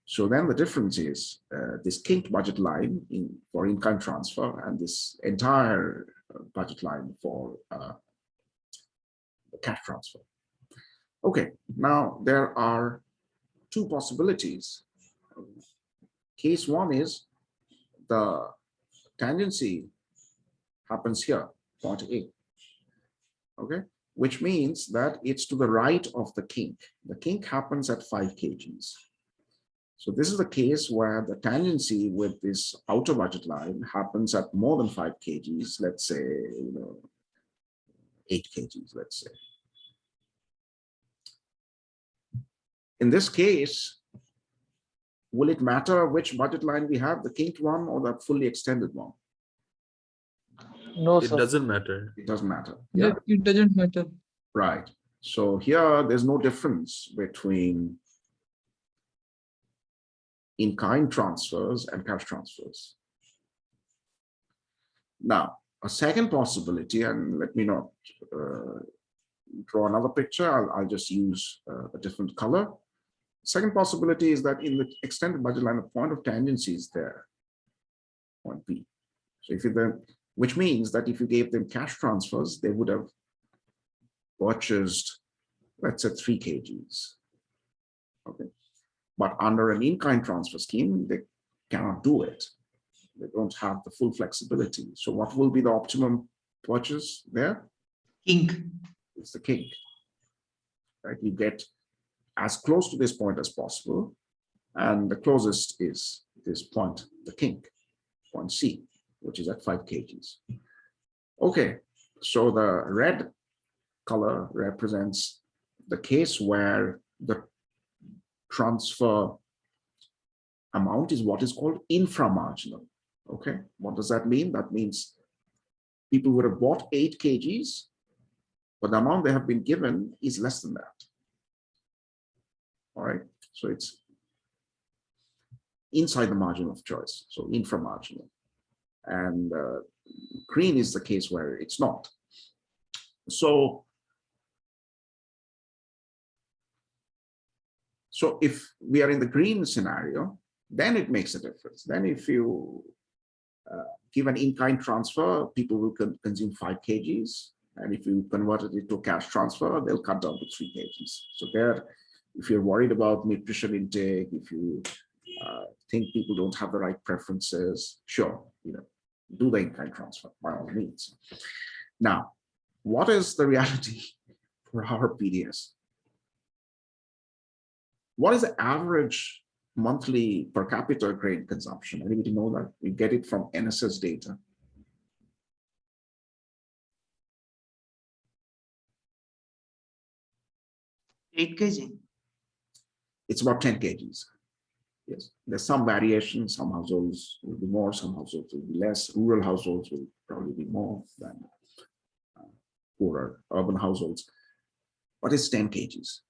So then the difference is this kinked budget line for in-kind transfer and this entire budget line for the cash transfer. Okay, now there are 2 possibilities. Case 1 is the tangency happens here, point A. Okay, which means that it's to the right of the kink. The kink happens at 5 kgs. So this is the case where the tangency with this outer budget line happens at more than 5 kgs, let's say 8 kgs, let's say. In this case, will it matter which budget line we have, the kinked one or the fully extended one? No, It sir. doesn't matter. It doesn't matter. Yeah, it doesn't matter. Right. So here, there's no difference between in-kind transfers and cash transfers. Now, a second possibility, and let me not draw another picture, I'll just use a different color. Second possibility is that in the extended budget line, a point of tangency is there, point B. So if you then, which means that if you gave them cash transfers, they would have purchased, let's say 3 kgs. Okay. But under an in-kind transfer scheme, they cannot do it. They don't have the full flexibility. So what will be the optimum purchase there? Kink. It's the kink. Right? You get as close to this point as possible. And the closest is this point, the kink, point C, which is at 5 kgs. Okay, so the red color represents the case where the transfer amount is what is called inframarginal. Okay, what does that mean? That means people would have bought 8 kgs, but the amount they have been given is less than that. All right, so it's inside the margin of choice, so inframarginal. And green is the case where it's not. So if we are in the green scenario, then it makes a difference. Then if you give an in-kind transfer, people will consume 5 kgs. And if you converted it to a cash transfer, they'll cut down to 3 kgs. So there, if you're worried about nutrition intake, if you think people don't have the right preferences, sure, do the in-kind transfer by all means. Now, what is the reality for our PDS? What is the average monthly per capita grain consumption? Anybody know that? We get it from NSS data. Eight kg. It's about 10 kgs. Yes, there's some variation. Some households will be more, some households will be less. Rural households will probably be more than poorer urban households, but it's 10 kgs.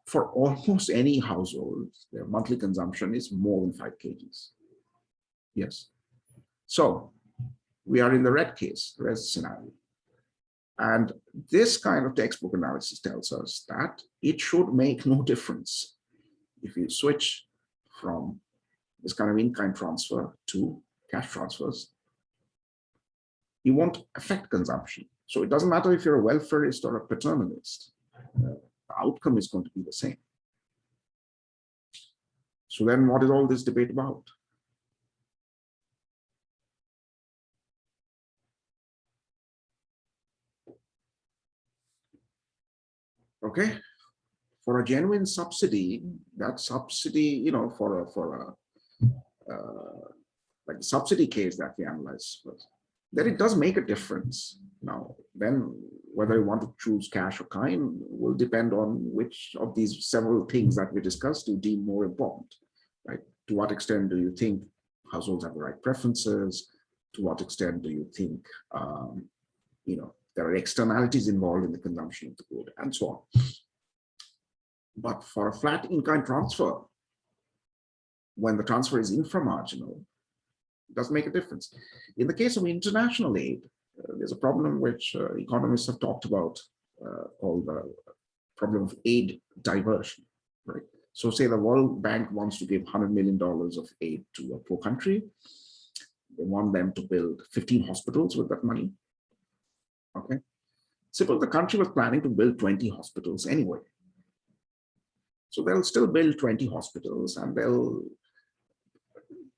For almost any household, their monthly consumption is more than 5 kgs. Yes. So we are in the red case, red scenario. And this kind of textbook analysis tells us that it should make no difference if you switch from this kind of in-kind transfer to cash transfers. You won't affect consumption. So it doesn't matter if you're a welfarist or a paternalist, the outcome is going to be the same. So then what is all this debate about? Okay, for a genuine subsidy, that subsidy, you know, for a like the subsidy case that we analyzed, then it does make a difference. Now, then whether you want to choose cash or kind will depend on which of these several things that we discussed you deem more important, right? To what extent do you think households have the right preferences? To what extent do you think, you know, there are externalities involved in the consumption of the good, and so on. But for a flat in-kind transfer, when the transfer is inframarginal, it does make a difference. In the case of international aid, there's a problem which economists have talked about called the problem of aid diversion, right? So say the World Bank wants to give $100 million of aid to a poor country. They want them to build 15 hospitals with that money. Okay. Suppose the country was planning to build 20 hospitals anyway. So they'll still build 20 hospitals and they'll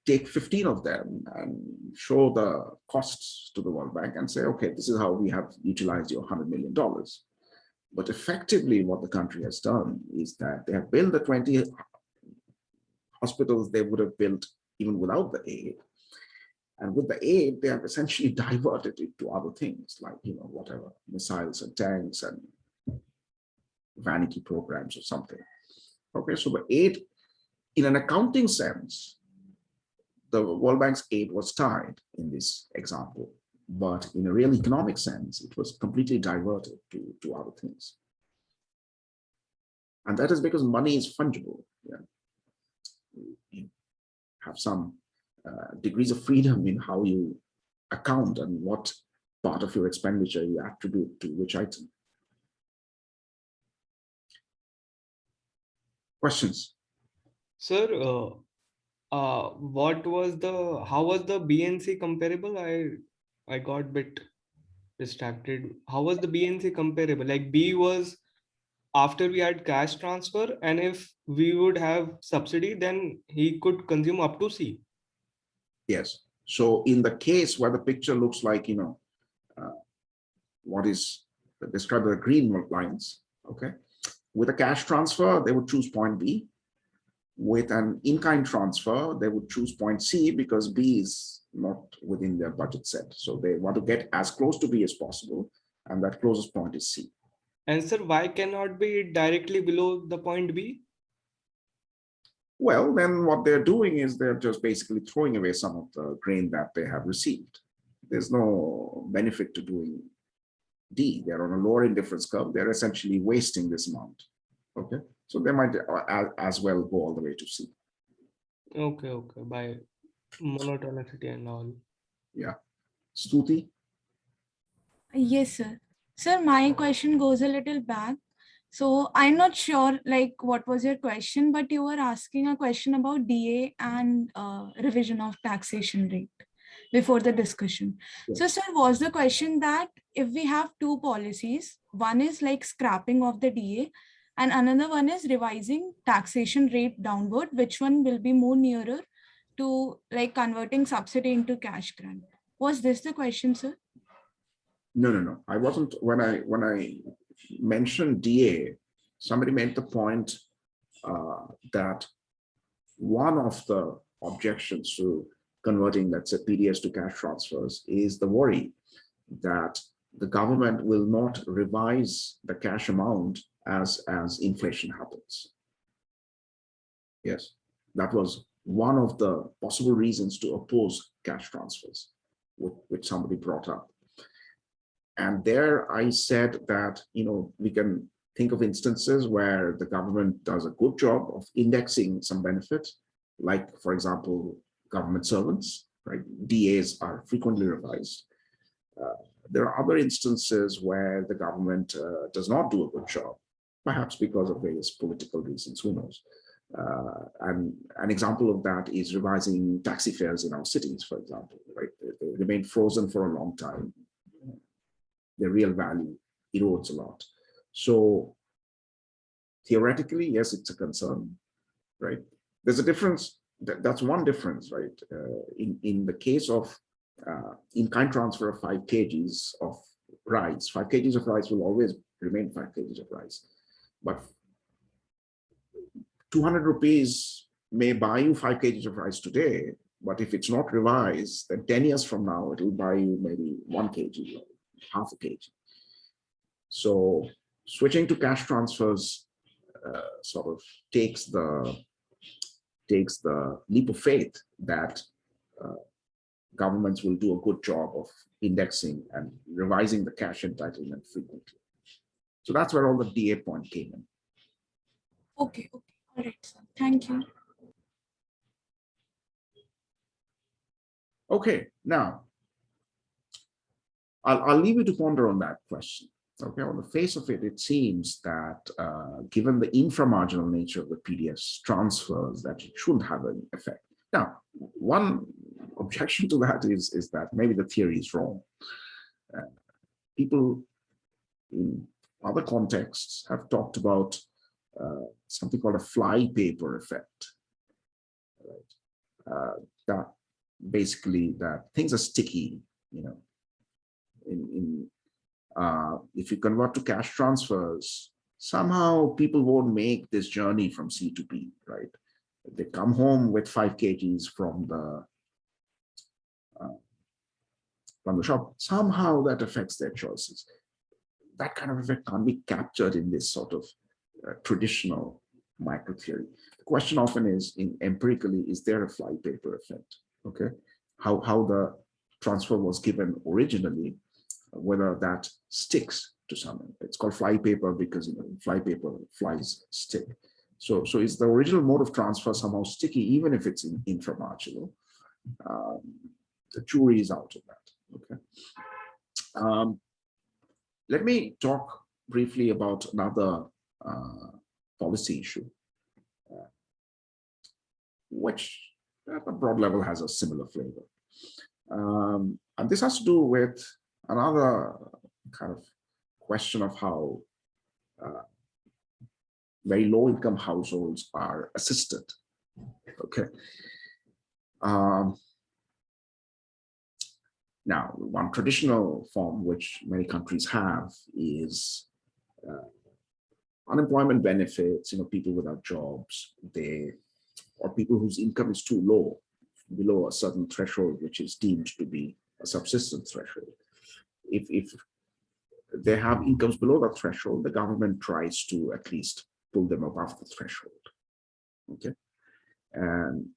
take 15 of them and show the costs to the World Bank and say, okay, this is how we have utilized your $100 million. But effectively what the country has done is that they have built the 20 hospitals they would have built even without the aid. And with the aid, they have essentially diverted it to other things like, you know, whatever, missiles and tanks and vanity programs or something. Okay, so the aid, in an accounting sense, the World Bank's aid was tied in this example, but in a real economic sense, it was completely diverted to other things. And that is because money is fungible. Yeah. You have some degrees of freedom in how you account and what part of your expenditure you attribute to which item. Questions? Sir, how was the BNC comparable? I got a bit distracted. How was the BNC comparable? Like B was after we had cash transfer, and if we would have subsidy, then he could consume up to C. Yes. So in the case where the picture looks like, you know, what is described by the green lines, okay? With a cash transfer, they would choose point B. With an in-kind transfer, they would choose point C because B is not within their budget set. So they want to get as close to B as possible, and that closest point is C. And sir, why cannot be directly below the point B? Well, then what they're doing is they're just basically throwing away some of the grain that they have received. There's no benefit to doing D. They're on a lower indifference curve. They're essentially wasting this amount. Okay, so they might as well go all the way to C. Okay, by monotonicity and all. Yeah. Stuti? Yes, sir. Sir, my question goes a little back. So I'm not sure like what was your question, but you were asking a question about DA and revision of taxation rate before the discussion. Yes. So sir, was the question that if we have two policies, one is like scrapping of the DA and another one is revising taxation rate downward, which one will be more nearer to like converting subsidy into cash grant? Was this the question, sir? No. I wasn't, when I mentioned DA, somebody made the point that one of the objections to converting, let's say, PDS to cash transfers is the worry that the government will not revise the cash amount as inflation happens. Yes, that was one of the possible reasons to oppose cash transfers, which somebody brought up. And there I said that, you know, we can think of instances where the government does a good job of indexing some benefits, like, for example, government servants, right? DAs are frequently revised. There are other instances where the government does not do a good job, perhaps because of various political reasons, who knows. And an example of that is revising taxi fares in our cities, for example, right? They remain frozen for a long time. their real value erodes a lot. So theoretically, yes, it's a concern, right? There's a difference. That's one difference, right? In the case of in-kind transfer of 5 kgs of rice, 5 kgs of rice will always remain 5 kgs of rice. But 200 rupees may buy you 5 kgs of rice today, but if it's not revised, then 10 years from now, it will buy you maybe 1 kg or half a kg. So switching to cash transfers sort of takes the leap of faith that governments will do a good job of indexing and revising the cash entitlement frequently. So that's where all the DA point came in. Okay, all right, sir. Thank you. Okay, now I'll leave you to ponder on that question. Okay, on the face of it, it seems that given the inframarginal nature of the PDS transfers, that it shouldn't have an effect. Now, one objection to that is that maybe the theory is wrong. People in other contexts have talked about something called a flypaper effect. Right? That basically that things are sticky, you know. If you convert to cash transfers, somehow people won't make this journey from C to B, right? They come home with 5 kgs from the shop. Somehow that affects their choices. That kind of effect can't be captured in this sort of traditional micro theory. The question often is, empirically, is there a flypaper effect? Okay, how the transfer was given originally, whether that sticks to someone. It's called flypaper because, you know, flypaper, flies stick. So is the original mode of transfer somehow sticky, even if it's inframarginal? The jury is out of that. Okay. Let me talk briefly about another policy issue, which at a broad level has a similar flavor. And this has to do with another kind of question of how very low-income households are assisted. Okay. Now, one traditional form which many countries have is unemployment benefits. You know, people without jobs, or people whose income is too low, below a certain threshold, which is deemed to be a subsistence threshold. If they have incomes below that threshold, the government tries to at least pull them above the threshold. Okay. And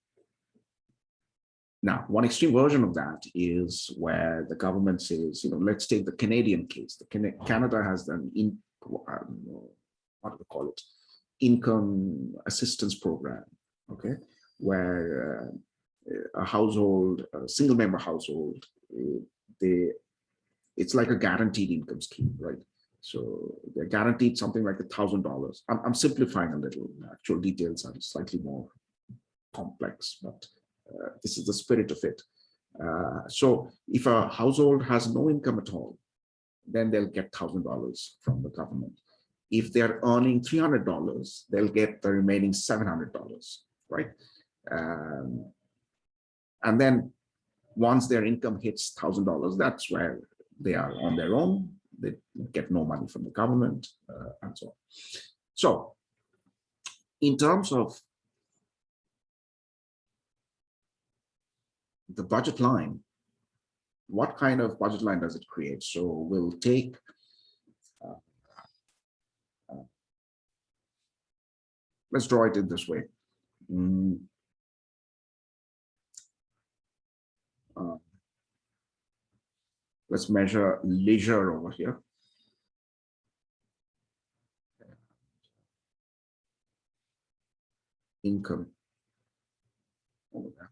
now, one extreme version of that is where the government says, you know, let's take the Canadian case. Canada has what do we call it? Income assistance program, okay, where a household, a single member household, it's like a guaranteed income scheme, right? So they're guaranteed something like $1,000. I'm simplifying a little. Actual details are slightly more complex, but this is the spirit of it. So if a household has no income at all, then they'll get $1,000 from the government. If they're earning $300, they'll get the remaining $700, right? And then once their income hits $1,000, that's where they are on their own. They get no money from the government, and so on. So in terms of the budget line, what kind of budget line does it create? So we'll take let's draw it in this way. Let's measure leisure over here. Income over there.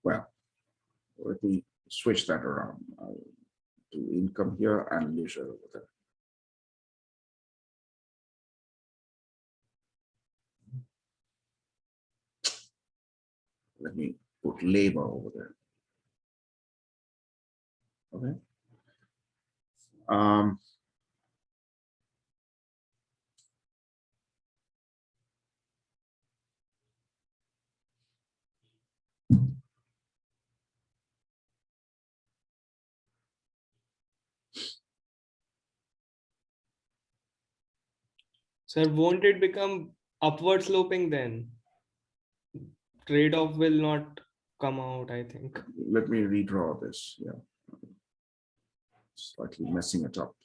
Well, let me switch that around. I'll do income here and leisure over there. Let me put labor over there. Okay. Sir, won't it become upward sloping then? Trade-off will not come out, I think. Let me redraw this. Yeah, slightly messing it up.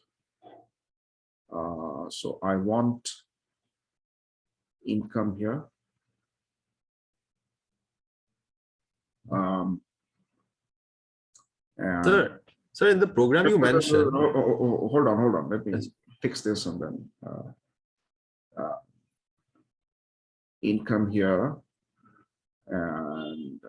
So I want income here. And Sir, in the program you mentioned. Hold on. Let me fix this and then income here and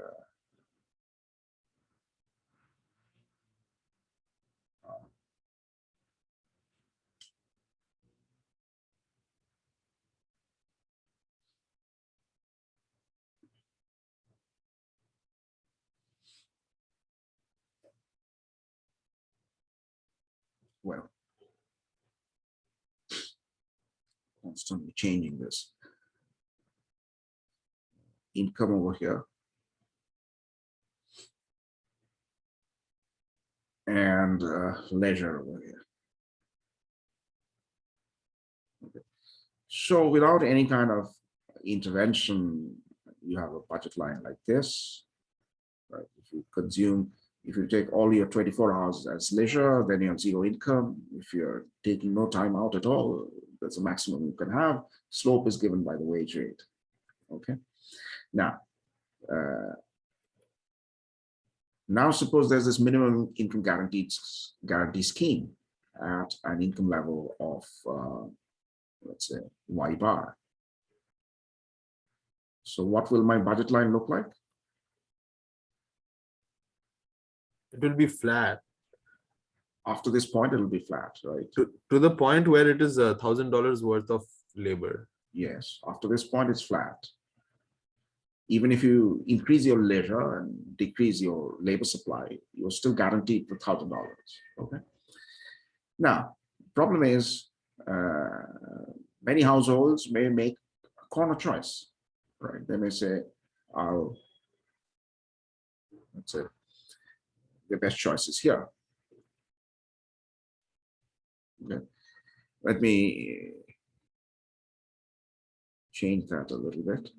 well, constantly changing this. Income over here. And leisure over here. Okay. So without any kind of intervention, you have a budget line like this. Right? If you take all your 24 hours as leisure, then you have zero income. If you're taking no time out at all, that's the maximum you can have. Slope is given by the wage rate. Okay. Now suppose there's this minimum income guarantee scheme at an income level of, let's say, Y bar. So what will my budget line look like? It will be flat. After this point, it'll be flat, right? To the point where it is $1,000 worth of labor. Yes, after this point, it's flat. Even if you increase your leisure and decrease your labor supply, you're still guaranteed for $1,000. Okay. Now, problem is many households may make a corner choice, right? They may say, let's say, the best choice is here. Okay. Let me change that a little bit.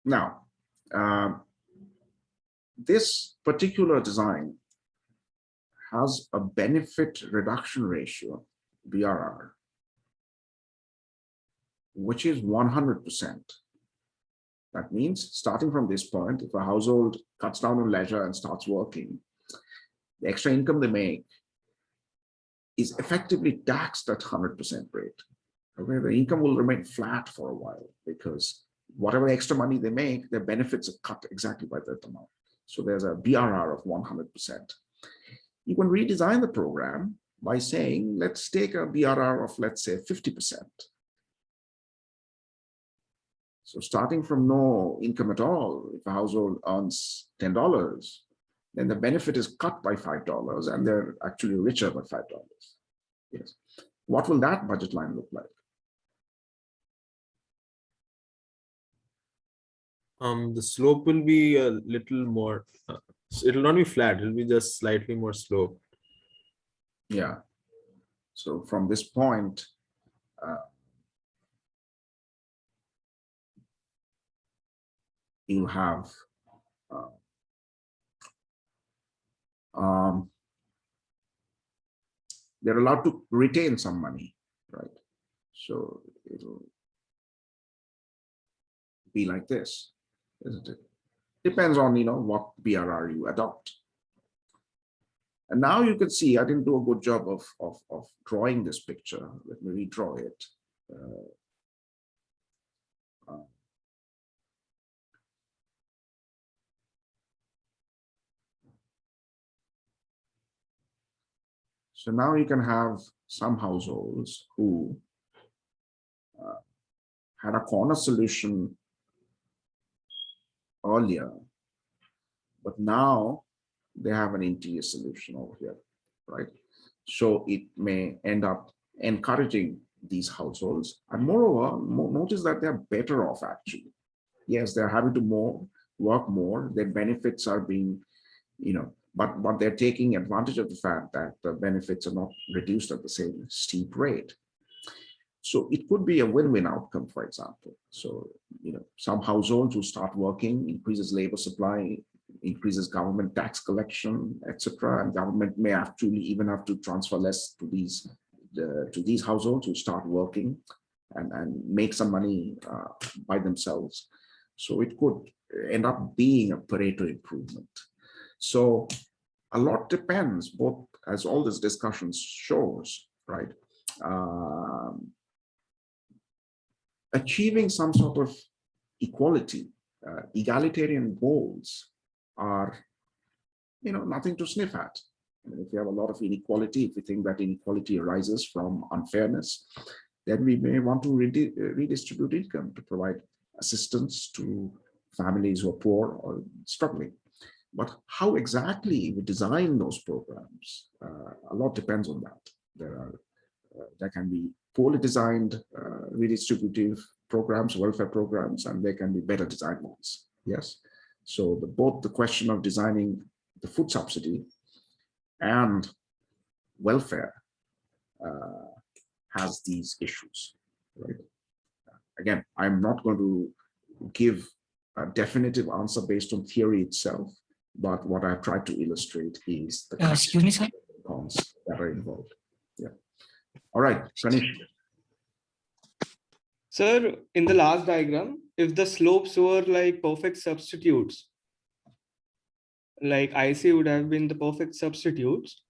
Now, this particular design has a benefit reduction ratio, BRR, which is 100%. That means starting from this point, if a household cuts down on leisure and starts working, the extra income they make is effectively taxed at 100% rate. Okay, the income will remain flat for a while because whatever extra money they make, their benefits are cut exactly by that amount. So there's a BRR of 100%. You can redesign the program by saying, let's take a BRR of, let's say, 50%. So starting from no income at all, if a household earns $10, then the benefit is cut by $5 and they're actually richer by $5. Yes. What will that budget line look like? The slope will be a little more, it will not be flat, it will be just slightly more slope. Yeah. So from this point, you have they're allowed to retain some money, right? So it'll be like this, isn't it? Depends on what BRR you adopt. And now you can see I didn't do a good job of drawing this picture. Let me redraw it. So now you can have some households who had a corner solution earlier, but now they have an interior solution over here, right? So it may end up encouraging these households. And moreover, notice that they're better off actually. Yes, they're having to work more, their benefits are being, but they're taking advantage of the fact that the benefits are not reduced at the same steep rate. So it could be a win-win outcome, for example. So, some households who start working, increases labor supply, increases government tax collection, etc. And government may actually even have to transfer less to these households who start working and make some money by themselves. So it could end up being a Pareto improvement. So a lot depends, both as all this discussion shows, right? Achieving some sort of equality, egalitarian goals are, nothing to sniff at. I mean, if you have a lot of inequality, if we think that inequality arises from unfairness, then we may want to redistribute income to provide assistance to families who are poor or struggling. But how exactly we design those programs, a lot depends on that. There can be poorly designed redistributive programs, welfare programs, and there can be better designed ones. Yes. So both the question of designing the food subsidy and welfare has these issues, right? Again, I'm not going to give a definitive answer based on theory itself, but what I've tried to illustrate is the Excuse me, sir. cons that are involved. Yeah. All right, Pranish. Sir, in the last diagram, if the slopes were like perfect substitutes, like IC would have been the perfect substitutes,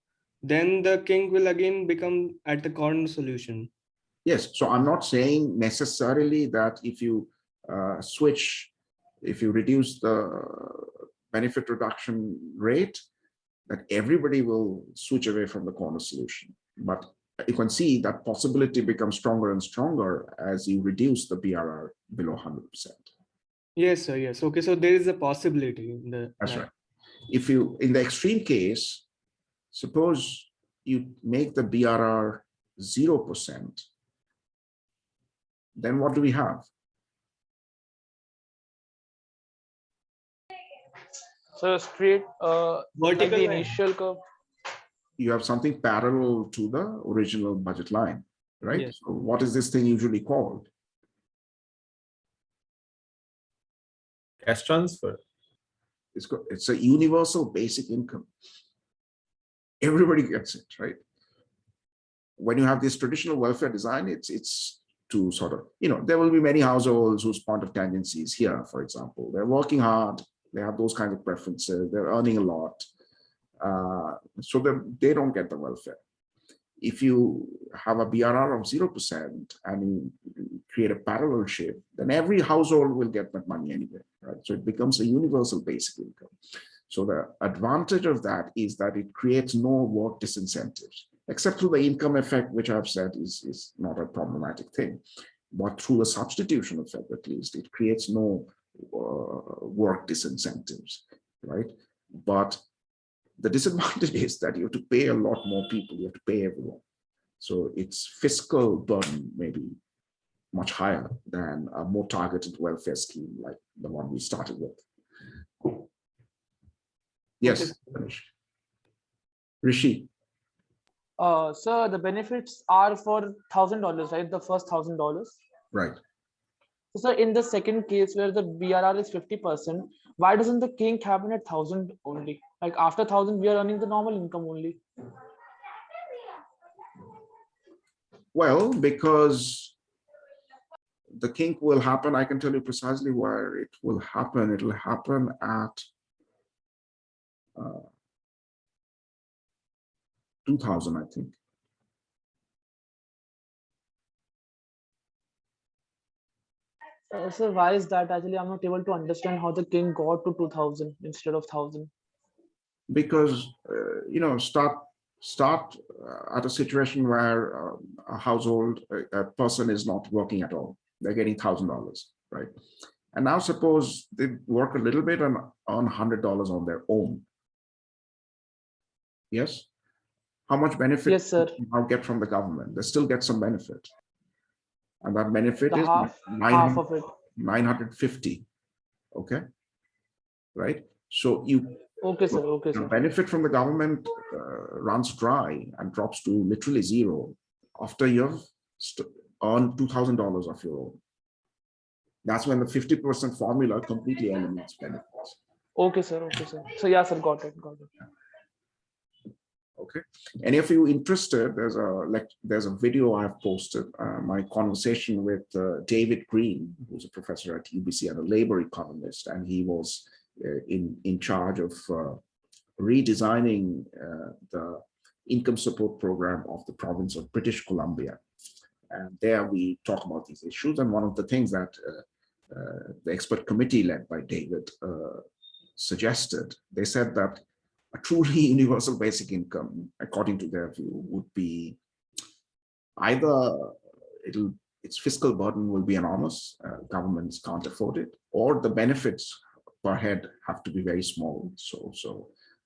then the king will again become at the corner solution. Yes, so I'm not saying necessarily that if you if you reduce the benefit reduction rate, that everybody will switch away from the corner solution. But you can see that possibility becomes stronger and stronger as you reduce the BRR below 100%. Yes, sir. Yes. Okay. So there is a possibility in the. That's right. If you, in the extreme case, suppose you make the BRR 0%, then what do we have? So straight like Vertical the line. initial curve. You have something parallel to the original budget line, right? Yes. So what is this thing usually called? Cash transfer. It's a universal basic income. Everybody gets it, right? When you have this traditional welfare design, it's to sort of, there will be many households whose point of tangency is here, for example. They're working hard, they have those kinds of preferences, they're earning a lot, so they don't get the welfare. If you have a BRR of 0% and you create a parallel shift, then every household will get that money anyway, right? So it becomes a universal basic income. So the advantage of that is that it creates no work disincentives, except through the income effect, which I've said is not a problematic thing. But through the substitution effect, at least, it creates no work disincentives, right? But the disadvantage is that you have to pay a lot more people, you have to pay everyone. So its fiscal burden may be much higher than a more targeted welfare scheme like the one we started with. Yes, Rishi. So the benefits are for $1,000, right? The first $1,000. Right. So in the second case where the BRR is 50%, why doesn't the king happen at 1,000 only? Like after 1,000, we are earning the normal income only. Well, because the kink will happen, I can tell you precisely where it will happen. It will happen at 2,000, I think. So why is that? Actually, I'm not able to understand how the king got to 2,000 instead of 1,000. Because, start start at a situation where a household, a person is not working at all. They're getting $1,000, right? And now suppose they work a little bit and earn $100 on their own. Yes? How much benefit Yes, sir. do you now get from the government? They still get some benefit. And that benefit The is half of it. 950, okay? Right? So you Okay, sir. Okay, the sir. benefit from the government runs dry and drops to literally zero after you've earned $2,000 of your own. That's when the 50% formula completely eliminates benefits. Okay, sir. Okay, sir. So yeah, sir. Got it. Got it. Okay. Any of you interested? There's a video I've posted. My conversation with David Green, who's a professor at UBC and a labor economist, and he was in charge of redesigning the income support program of the province of British Columbia. And there we talk about these issues. And one of the things that the expert committee led by David suggested, they said that a truly universal basic income, according to their view, would be either its fiscal burden will be enormous, governments can't afford it, or the benefits per head have to be very small. So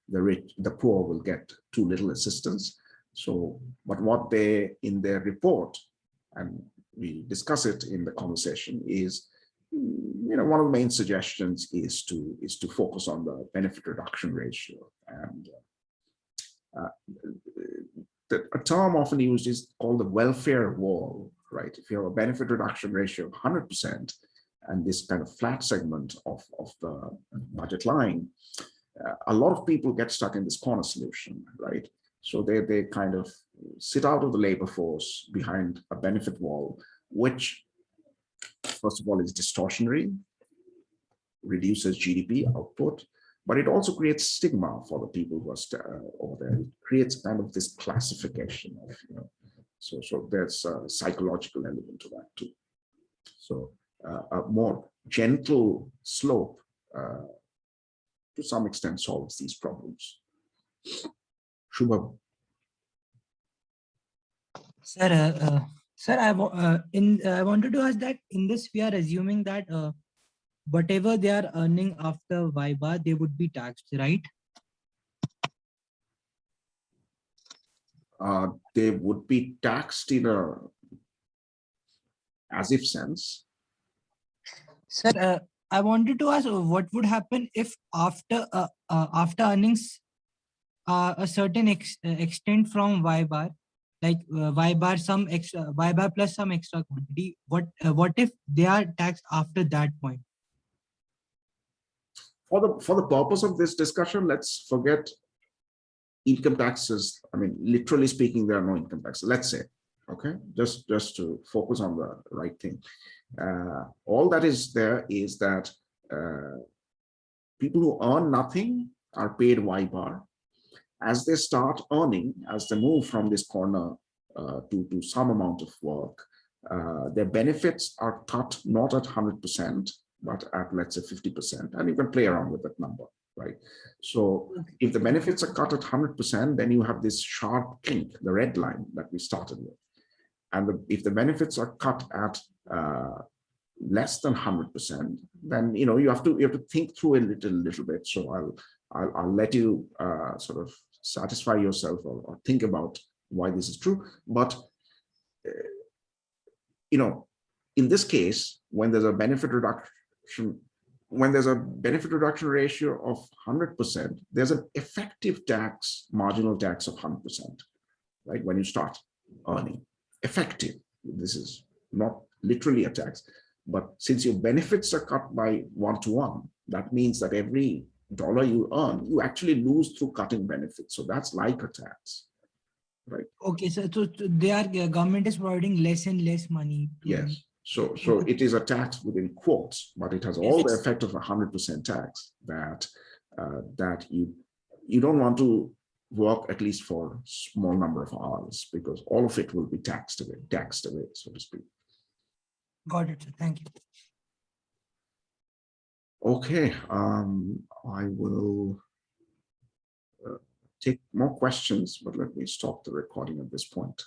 the poor will get too little assistance. So, but what they, in their report, and we discuss it in the conversation, is, one of the main suggestions is to focus on the benefit reduction ratio. And a term often used is called the welfare wall, right? If you have a benefit reduction ratio of 100% and this kind of flat segment of the budget line, a lot of people get stuck in this corner solution, right? So they kind of sit out of the labor force behind a benefit wall, which, first of all, is distortionary, reduces GDP output, but it also creates stigma for the people who are over there. It creates kind of this classification of, so there's a psychological element to that too. So a more gentle slope to some extent solves these problems. Shubham. Sir, sir, I wanted to ask that in this we are assuming that whatever they are earning after VIBA, they would be taxed, right? They would be taxed in a as if sense. Sir, I wanted to ask what would happen if after earnings a certain extent from VIBA, like VIBA some extra VIBA plus some extra quantity. What if they are taxed after that point? For the purpose of this discussion, let's forget income taxes. I mean, literally speaking, there are no income taxes. Let's say, okay, just to focus on the right thing. All that is there is that people who earn nothing are paid Y-bar. As they start earning, as they move from this corner to some amount of work, their benefits are cut not at 100%, but at, let's say, 50%. And you can play around with that number, right? So if the benefits are cut at 100%, then you have this sharp kink, the red line that we started with. And if the benefits are cut at less than 100%, then you have to think through a little bit. So I'll let you sort of satisfy yourself or think about why this is true. But in this case, when there's a benefit reduction, ratio of 100%, there's an effective tax, marginal tax of 100%, right? When you start earning, effective. This is not literally a tax, but since your benefits are cut by 1-to-1, that means that every dollar you earn, you actually lose through cutting benefits. So that's like a tax, right? Okay, so government is providing less and less money. Yes. So it is a tax within quotes, but it has all the effect of 100% tax that you don't want to work at least for a small number of hours, because all of it will be taxed away, so to speak. Got it, sir. Thank you. Okay, I will take more questions, but let me stop the recording at this point.